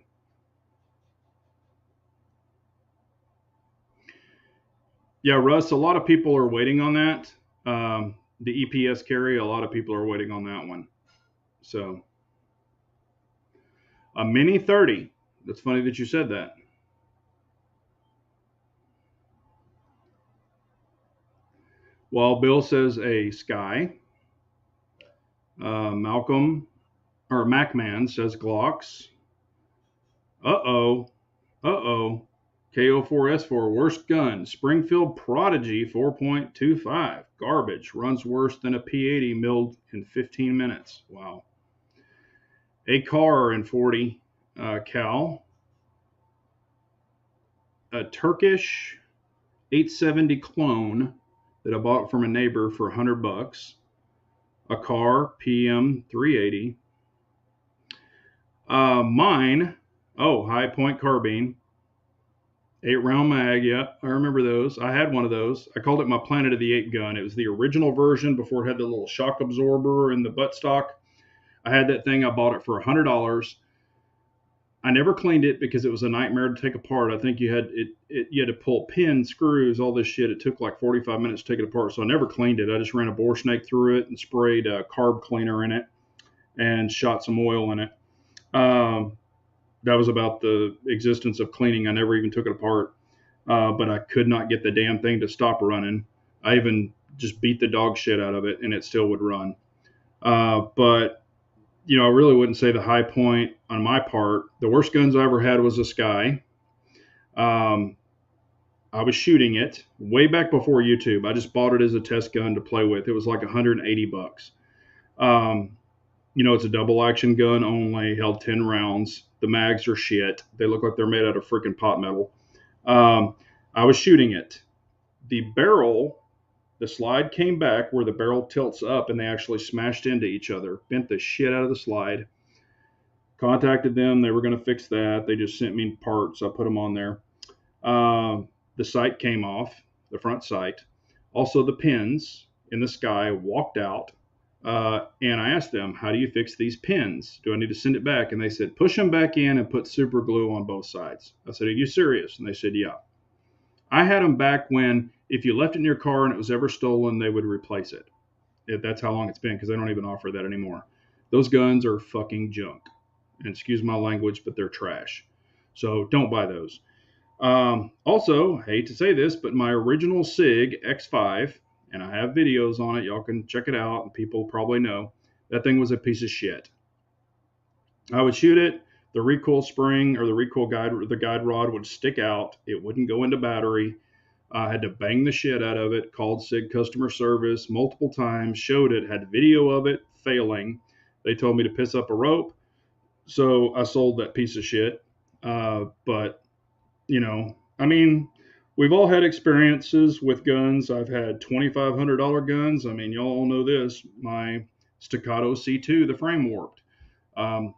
Yeah, Russ, a lot of people are waiting on that. The EPS carry, a lot of people are waiting on that one. So, a Mini 30. That's funny that you said that. Well, Bill says a Sky. Macman says Glocks. Uh-oh. KO4S4, worst gun. Springfield Prodigy 4.25. Garbage. Runs worse than a P80 milled in 15 minutes. Wow. A car in 40 cal. A Turkish 870 clone that I bought from a neighbor for $100. A car PM 380. Mine Oh, high point carbine, 8 round mag. Yeah, I remember those. I had one of those. I called it my Planet of the Apes gun. It was the original version before it had the little shock absorber and the buttstock. I had that thing. I bought it for $100. I never cleaned it because it was a nightmare to take apart. I think you had to pull pins, screws, all this shit. It took like 45 minutes to take it apart, so I never cleaned it. I just ran a bore snake through it and sprayed a carb cleaner in it and shot some oil in it. Um, that was about the existence of cleaning. I never even took it apart, but I could not get the damn thing to stop running. I even just beat the dog shit out of it, and it still would run. But I really wouldn't say the high point on my part. The worst guns I ever had was a Sky. Um, I was shooting it way back before YouTube. I just bought it as a test gun to play with. It was like $180. Um, it's a double action gun only, held 10 rounds. The mags are shit. They look like they're made out of freaking pot metal. Um, I was shooting it. The barrel, the slide came back where the barrel tilts up and they actually smashed into each other, bent the shit out of the slide. Contacted them. They were going to fix that. They just sent me parts. I put them on there. The sight came off, the front sight. Also, the pins in the Sky walked out. And I asked them, how do you fix these pins? Do I need to send it back? And they said, push them back in and put super glue on both sides. I said, are you serious? And they said, yeah. I had them back when, if you left it in your car and it was ever stolen, they would replace it. If that's how long it's been, because they don't even offer that anymore. Those guns are fucking junk. And excuse my language, but they're trash. So don't buy those. Also, hate to say this, but my original SIG X5, and I have videos on it, y'all can check it out, and people probably know, that thing was a piece of shit. I would shoot it, the recoil spring or the guide rod would stick out, it wouldn't go into battery. I had to bang the shit out of it, called SIG customer service multiple times, showed it, had video of it failing. They told me to piss up a rope, so I sold that piece of shit. But I mean, we've all had experiences with guns. I've had $2,500 guns. I mean, y'all all know this. My Staccato C2, the frame warped.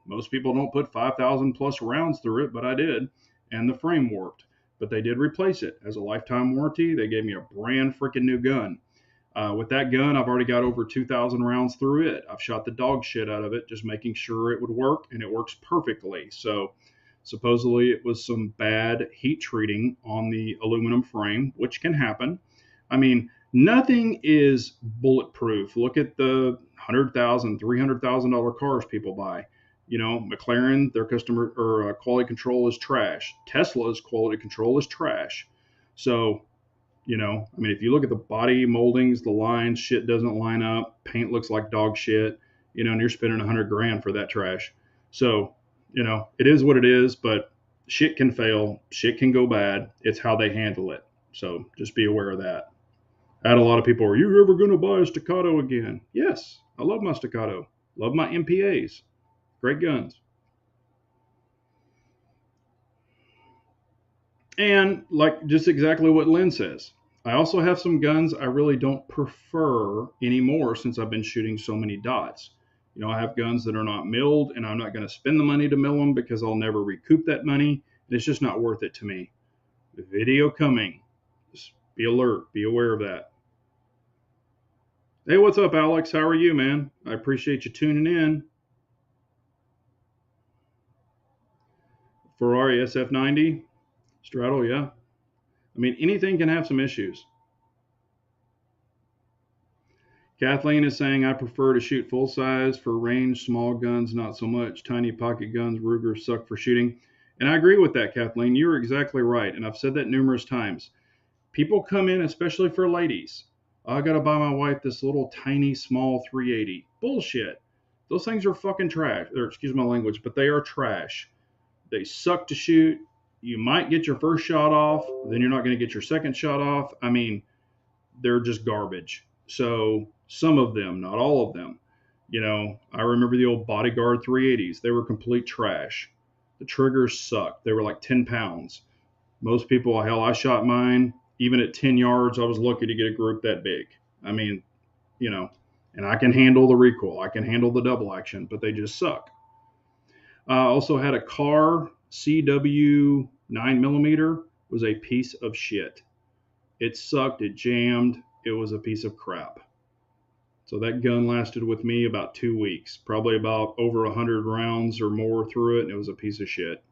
Most people don't put 5,000 plus rounds through it, but I did, and the frame warped. But they did replace it as a lifetime warranty. They gave me a brand freaking new gun. With that gun, I've already got over 2,000 rounds through it. I've shot the dog shit out of it, just making sure it would work, and it works perfectly. So supposedly it was some bad heat treating on the aluminum frame, which can happen. I mean, nothing is bulletproof. Look at the $100,000, $300,000 cars people buy. McLaren, their customer or quality control is trash. Tesla's quality control is trash. So, I mean, if you look at the body moldings, the lines, shit doesn't line up. Paint looks like dog shit. And you're spending $100,000 for that trash. So, it is what it is, but shit can fail. Shit can go bad. It's how they handle it. So just be aware of that. I had a lot of people, are you ever going to buy a Staccato again? Yes, I love my Staccato. Love my MPAs. Great guns. And like just exactly what Lynn says, I also have some guns I really don't prefer anymore since I've been shooting so many dots. I have guns that are not milled, and I'm not going to spend the money to mill them because I'll never recoup that money. And it's just not worth it to me. The video coming. Just be alert. Be aware of that. Hey, what's up, Alex? How are you, man? I appreciate you tuning in. Ferrari SF90, straddle, yeah. I mean, anything can have some issues. Kathleen is saying, I prefer to shoot full size for range, small guns, not so much. Tiny pocket guns, Rugers suck for shooting. And I agree with that, Kathleen. You're exactly right. And I've said that numerous times. People come in, especially for ladies. I got to buy my wife this little tiny, small 380. Bullshit. Those things are fucking trash. Or, excuse my language, but they are trash. They suck to shoot. You might get your first shot off, then you're not going to get your second shot off. I mean, they're just garbage. So some of them, not all of them. I remember the old Bodyguard 380s. They were complete trash. The triggers sucked. They were like 10 pounds. Most people, hell, I shot mine. Even at 10 yards, I was lucky to get a group that big. I mean, and I can handle the recoil. I can handle the double action, but they just suck. I also had a car CW 9mm was a piece of shit. It sucked. It jammed. It was a piece of crap. So that gun lasted with me about 2 weeks, probably about over 100 rounds or more through it, and it was a piece of shit.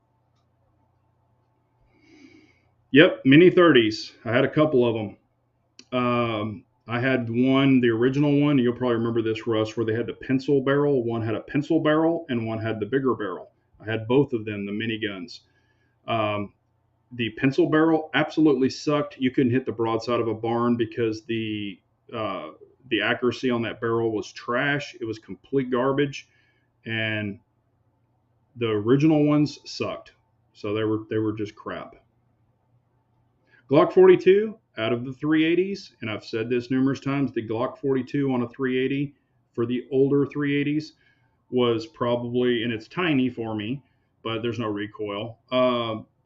Yep, Mini 30s. I had a couple of them. I had one, the original one. You'll probably remember this, Russ, where they had the pencil barrel. One had a pencil barrel and one had the bigger barrel. I had both of them, the miniguns. Um, the pencil barrel absolutely sucked. You couldn't hit the broadside of a barn because uh, the accuracy on that barrel was trash. It was complete garbage, and the original ones sucked. So they were just crap. Glock 42 out of the 380s, and I've said this numerous times, the Glock 42 on a 380 for the older 380s was probably, and it's tiny for me, but there's no recoil.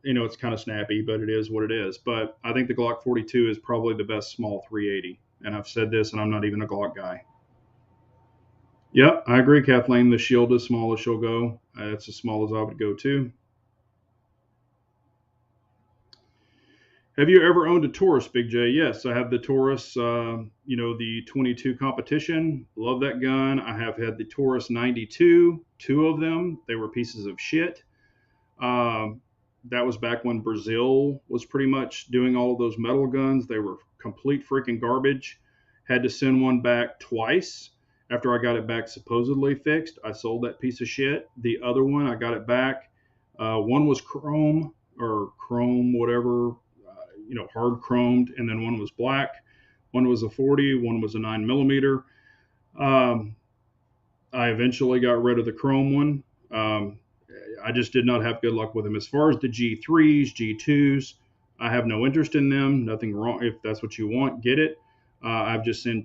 It's kind of snappy, but it is what it is. But I think the Glock 42 is probably the best small 380. And I've said this, and I'm not even a Glock guy. Yep, I agree, Kathleen. The Shield is small as she'll go. That's as small as I would go too. Have you ever owned a Taurus, Big J? Yes, I have the Taurus, the 22 competition. Love that gun. I have had the Taurus 92, two of them. They were pieces of shit. Um, that was back when Brazil was pretty much doing all of those metal guns. They were complete freaking garbage. Had to send one back twice. After I got it back supposedly fixed, I sold that piece of shit. The other one, I got it back. One was chrome or chrome, whatever, hard chromed, and then one was black. One was a 40, one was a 9mm. Um, I eventually got rid of the chrome one. I just did not have good luck with them. As far as the G3s, G2s, I have no interest in them. Nothing wrong. If that's what you want, get it. I've just seen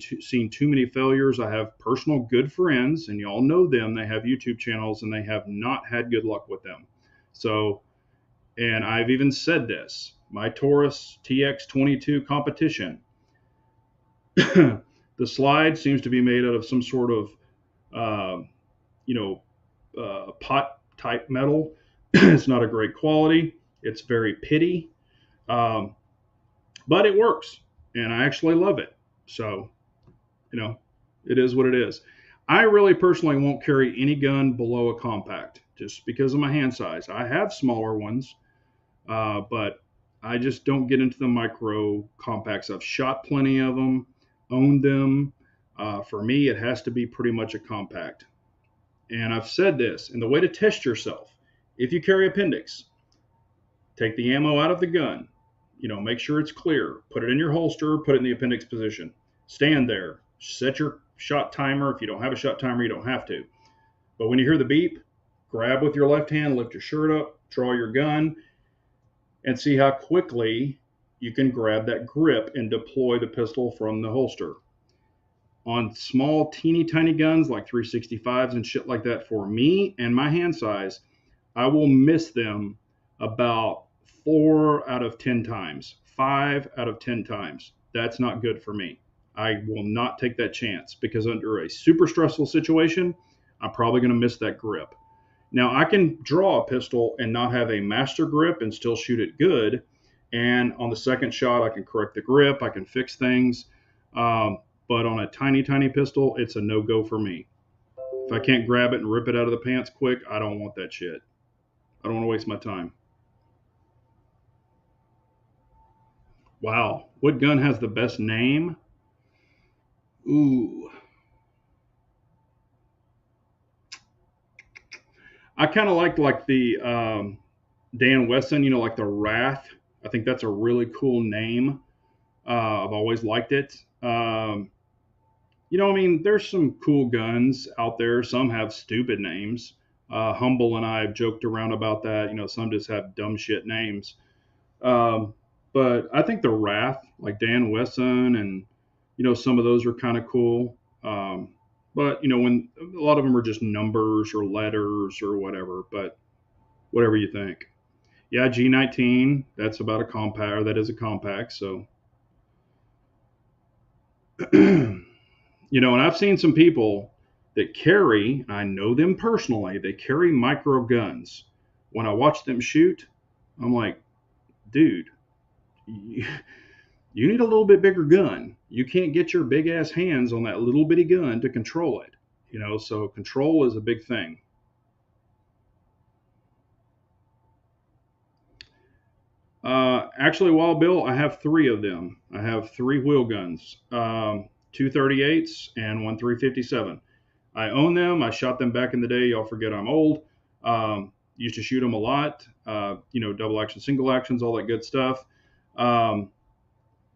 too many failures. I have personal good friends, and y'all know them. They have YouTube channels, and they have not had good luck with them. So, and I've even said this, my Taurus TX22 competition, the slide seems to be made out of some sort of, pot type metal. It's not a great quality. It's very pitty, but it works, and I actually love it. So, it is what it is. I really personally won't carry any gun below a compact just because of my hand size. I have smaller ones, but I just don't get into the micro compacts. I've shot plenty of them, owned them. For me, it has to be pretty much a compact. And I've said this, and the way to test yourself, if you carry appendix, take the ammo out of the gun, make sure it's clear, put it in your holster, put it in the appendix position, stand there, set your shot timer. If you don't have a shot timer, you don't have to. But when you hear the beep, grab with your left hand, lift your shirt up, draw your gun, and see how quickly you can grab that grip and deploy the pistol from the holster. On small, teeny tiny guns like 365s and shit like that, for me and my hand size, I will miss them about 4 out of 10 times, 5 out of 10 times. That's not good for me. I will not take that chance because under a super stressful situation, I'm probably going to miss that grip. Now, I can draw a pistol and not have a master grip and still shoot it good. And on the second shot, I can correct the grip. I can fix things. But on a tiny, tiny pistol, it's a no-go for me. If I can't grab it and rip it out of the pants quick, I don't want that shit. I don't want to waste my time. Wow. What gun has the best name? Ooh. I kind of like the Dan Wesson, like the Wrath. I think that's a really cool name. I've always liked it. There's some cool guns out there. Some have stupid names. Humble and I have joked around about that. Some just have dumb shit names. But I think the Wrath, like Dan Wesson, and some of those are kind of cool. But when a lot of them are just numbers or letters or whatever. But whatever you think. Yeah, G19. That's about a compact. Or that is a compact. So. And I've seen some people that carry, I know them personally, they carry micro guns. when I watch them shoot, I'm like, dude, you, you need a little bit bigger gun. You can't get your big ass hands on that little bitty gun to control it. So control is a big thing. Actually, Wild Bill, I have three of them. I have three wheel guns, two 38s and one 357. I own them. I shot them back in the day. Y'all forget I'm old. Used to shoot them a lot. Double action, single actions, all that good stuff. Um,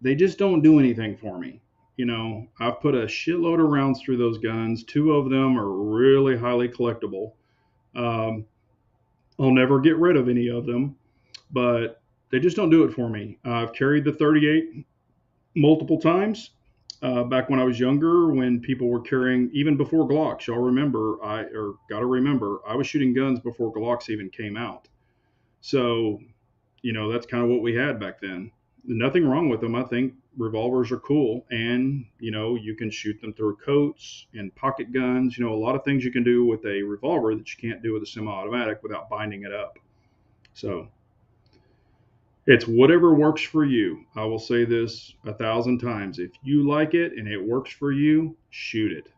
they just don't do anything for me. I've put a shitload of rounds through those guns. Two of them are really highly collectible. Um, I'll never get rid of any of them, but they just don't do it for me. I've carried the 38 multiple times. Back when I was younger, when people were carrying, even before Glocks, y'all remember, gotta remember, I was shooting guns before Glocks even came out. So, that's kind of what we had back then. Nothing wrong with them. I think revolvers are cool, and you can shoot them through coats and pocket guns. A lot of things you can do with a revolver that you can't do with a semi-automatic without binding it up. So it's whatever works for you. I will say this 1,000 times. If you like it and it works for you, shoot it.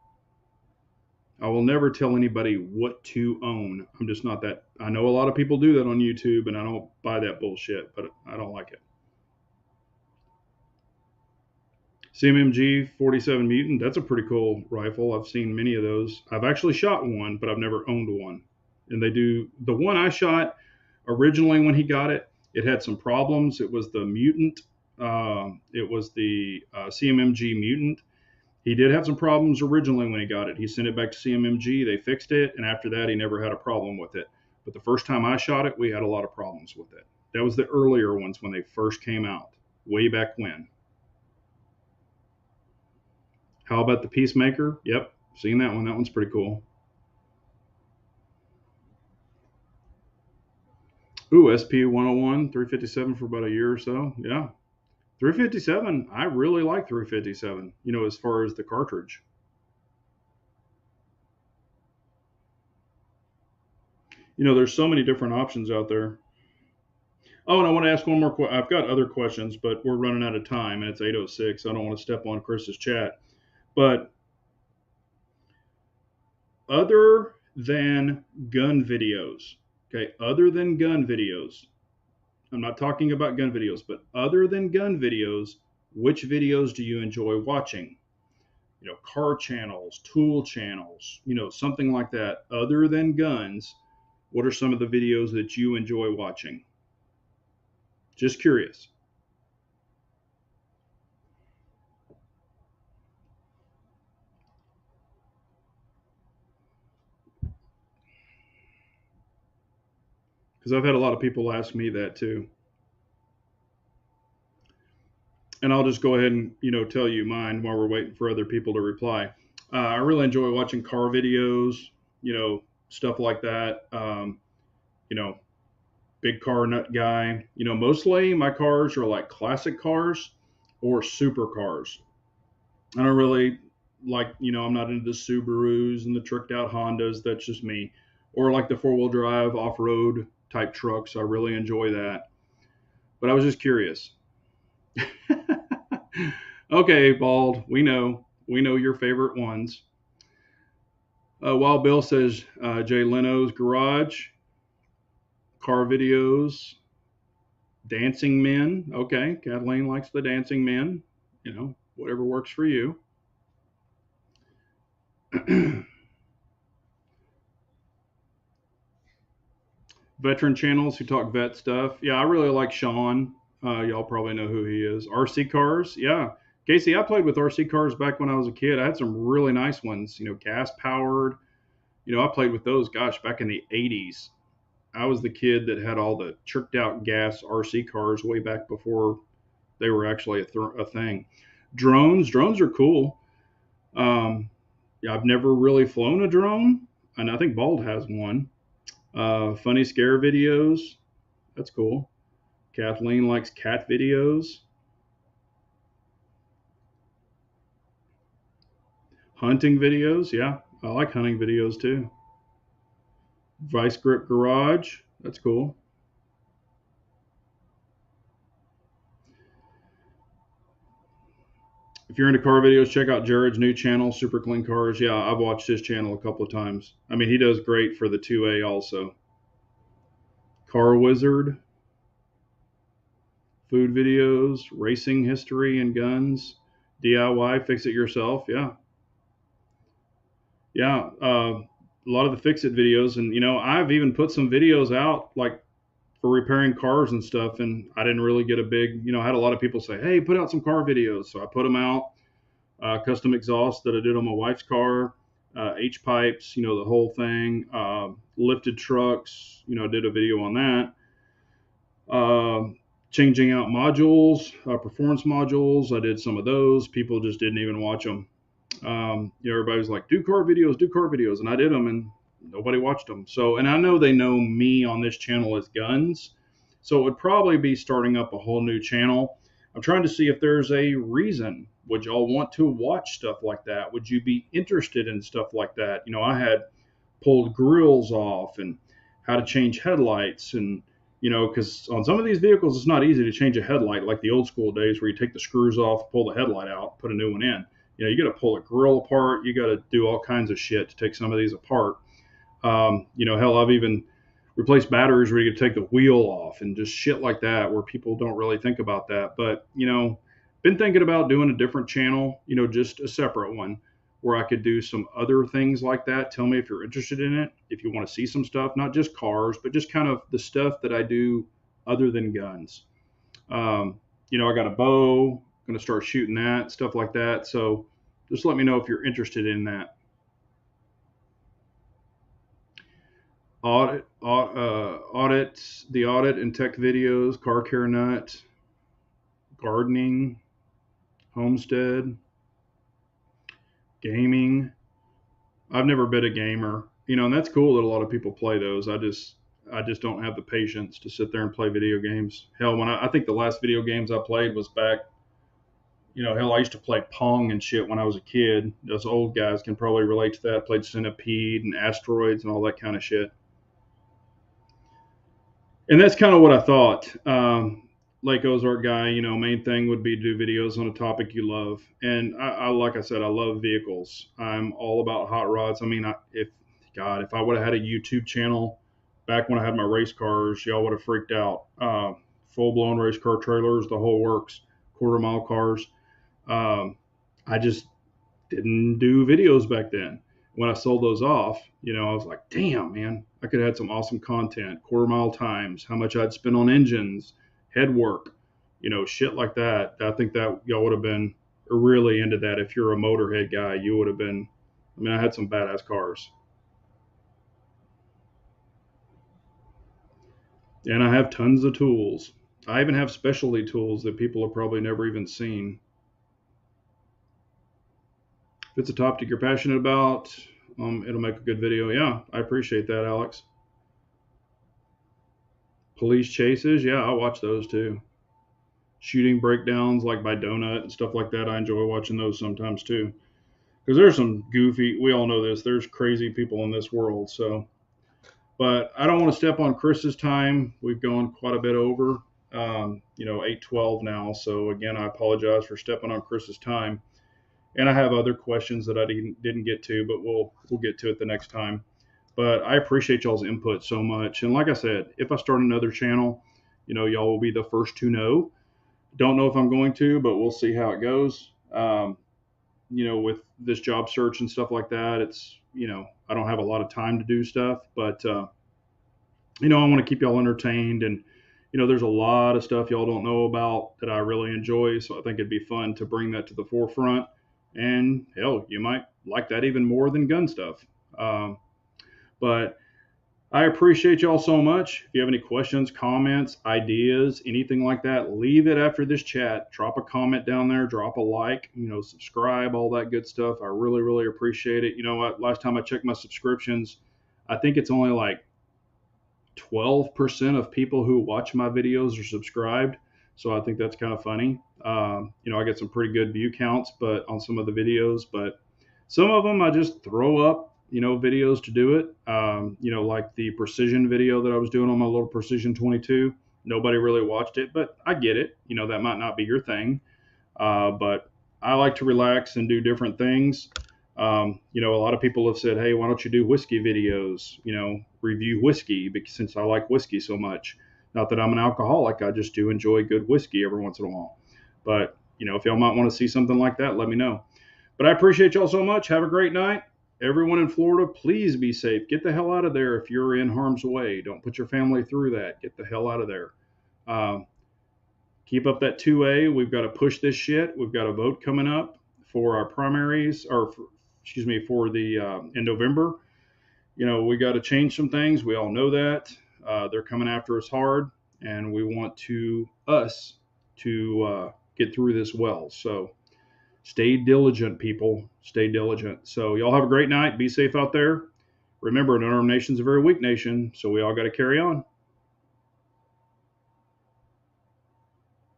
I will never tell anybody what to own. I'm just not that. I know a lot of people do that on YouTube, and I don't buy that bullshit, but I don't like it. CMMG 47 Mutant, that's a pretty cool rifle. I've seen many of those. I've actually shot one, but I've never owned one. And the one I shot originally when he got it, it had some problems. It was the Mutant. It was the CMMG Mutant. He did have some problems originally when he got it. He sent it back to CMMG. They fixed it, and after that, he never had a problem with it. But the first time I shot it, we had a lot of problems with it. That was the earlier ones when they first came out, way back when. How about the Peacemaker? Yep, seen that one. That one's pretty cool. Ooh, SP 101, 357 for about a year or so. Yeah. 357, I really like 357, as far as the cartridge. There's so many different options out there. Oh, and I want to ask one more question. I've got other questions, but we're running out of time, and it's 8:06. I don't want to step on Chris's chat. But other than gun videos, okay, other than gun videos, I'm not talking about gun videos, but other than gun videos, which videos do you enjoy watching? Car channels, tool channels, something like that. Other than guns, what are some of the videos that you enjoy watching? Just curious. Because I've had a lot of people ask me that too. And I'll just go ahead and tell you mine while we're waiting for other people to reply. I really enjoy watching car videos, stuff like that. You know, big car nut guy. Mostly my cars are like classic cars or supercars. I don't really like, I'm not into the Subarus and the tricked out Hondas. That's just me. Or like the 4-wheel drive off road type trucks. I really enjoy that. But I was just curious. Okay, Bald, we know. We know your favorite ones. Wild Bill says Jay Leno's Garage, car videos, dancing men. Okay, Kathleen likes the dancing men. Whatever works for you. Veteran channels who talk vet stuff. Yeah, I really like Sean. Y'all probably know who he is. RC cars. Yeah. Casey, I played with RC cars back when I was a kid. I had some really nice ones, gas powered. I played with those, gosh, back in the 80s. I was the kid that had all the tricked out gas RC cars way back before they were actually a thing. Drones are cool. Yeah, I've never really flown a drone, and I think Bald has one. Funny scare videos. That's cool. Kathleen likes cat videos. Hunting videos. Yeah, I like hunting videos too. Vice Grip Garage. That's cool. If you're into car videos, check out Jared's new channel, Super Clean Cars. Yeah, I've watched his channel a couple of times. I mean, he does great for the 2A also. Car Wizard, food videos, racing history and guns, DIY, fix it yourself. Yeah, yeah. A lot of the fix it videos, and I've even put some videos out like for repairing cars and stuff, and I didn't really get a big, I had a lot of people say, "Hey, put out some car videos," so I put them out. Custom exhaust that I did on my wife's car, H pipes, the whole thing, lifted trucks, I did a video on that. Uh, Changing out modules, performance modules, I did some of those. People just didn't even watch them. Everybody was like, do car videos, and I did them, and nobody watched them. So, and I know they know me on this channel as Guns, so it would probably be starting up a whole new channel. I'm trying to see if there's a reason. Would y'all want to watch stuff like that? Would you be interested in stuff like that? I had pulled grills off and how to change headlights, and because on some of these vehicles it's not easy to change a headlight like the old school days where you take the screws off, pull the headlight out, put a new one in. You got to pull a grill apart, you got to do all kinds of shit to take some of these apart. Hell, I've even replaced batteries where you could take the wheel off and just shit like that where people don't really think about that. But been thinking about doing a different channel, just a separate one where I could do some other things like that. Tell me if you're interested in it, if you want to see some stuff, not just cars, but just kind of the stuff that I do other than guns. I got a bow, going to start shooting that, stuff like that. So just let me know if you're interested in that. Audits, the audit and tech videos, car care nut, gardening, homestead, gaming. I've never been a gamer, and that's cool that a lot of people play those. I just don't have the patience to sit there and play video games. Hell, I think the last video games I played was back, hell, I used to play Pong and shit when I was a kid. Those old guys can probably relate to that. I played Centipede and Asteroids and all that kind of shit. And that's kind of what I thought. Lake Ozark guy, main thing would be to do videos on a topic you love. And like I said, I love vehicles. I'm all about hot rods. I mean, if I would have had a YouTube channel back when I had my race cars, y'all would have freaked out. Full blown race car trailers, the whole works, quarter mile cars. I just didn't do videos back then. When I sold those off, I was like, damn, man, I could have had some awesome content, quarter mile times, how much I'd spend on engines, head work, shit like that. I think that y'all would have been really into that. If you're a motorhead guy, you would have been. I mean, I had some badass cars. And I have tons of tools. I even have specialty tools that people have probably never even seen. If it's a topic you're passionate about, it'll make a good video. Yeah, I appreciate that, Alex. Police chases, yeah, I watch those too. Shooting breakdowns like by Donut and stuff like that, I enjoy watching those sometimes too. Because there's some goofy, we all know this, there's crazy people in this world. So, but I don't want to step on Chris's time. We've gone quite a bit over, 8:12 now. So again, I apologize for stepping on Chris's time. And I have other questions that I didn't get to, but we'll get to it the next time. But I appreciate y'all's input so much. And like I said, if I start another channel, y'all will be the first to know. Don't know if I'm going to, but we'll see how it goes. With this job search and stuff like that, it's, I don't have a lot of time to do stuff, but, I want to keep y'all entertained. And, there's a lot of stuff y'all don't know about that I really enjoy. So I think it'd be fun to bring that to the forefront. And hell, you might like that even more than gun stuff. But I appreciate y'all so much. If you have any questions, comments, ideas, anything like that, leave it after this chat. Drop a comment down there, drop a like, subscribe, all that good stuff. I really, really appreciate it. You know what? Last time I checked my subscriptions, I think it's only like 12% of people who watch my videos are subscribed. So I think that's kind of funny. I get some pretty good view counts, but on some of the videos, but some of them I just throw up videos to do it. Like the precision video that I was doing on my little Precision 22. Nobody really watched it, but I get it. That might not be your thing. But I like to relax and do different things. A lot of people have said, hey, why don't you do whiskey videos? Review whiskey because since I like whiskey so much. Not that I'm an alcoholic, I just do enjoy good whiskey every once in a while. But, if y'all might want to see something like that, let me know. But I appreciate y'all so much. Have a great night. Everyone in Florida, please be safe. Get the hell out of there if you're in harm's way. Don't put your family through that. Get the hell out of there. Keep up that 2A. We've got to push this shit. We've got a vote coming up for our primaries, for the in November. We got to change some things. We all know that. They're coming after us hard, and we want us to get through this well. So stay diligent, people. Stay diligent. So y'all have a great night. Be safe out there. Remember, an armed nation's a very weak nation, so we all got to carry on.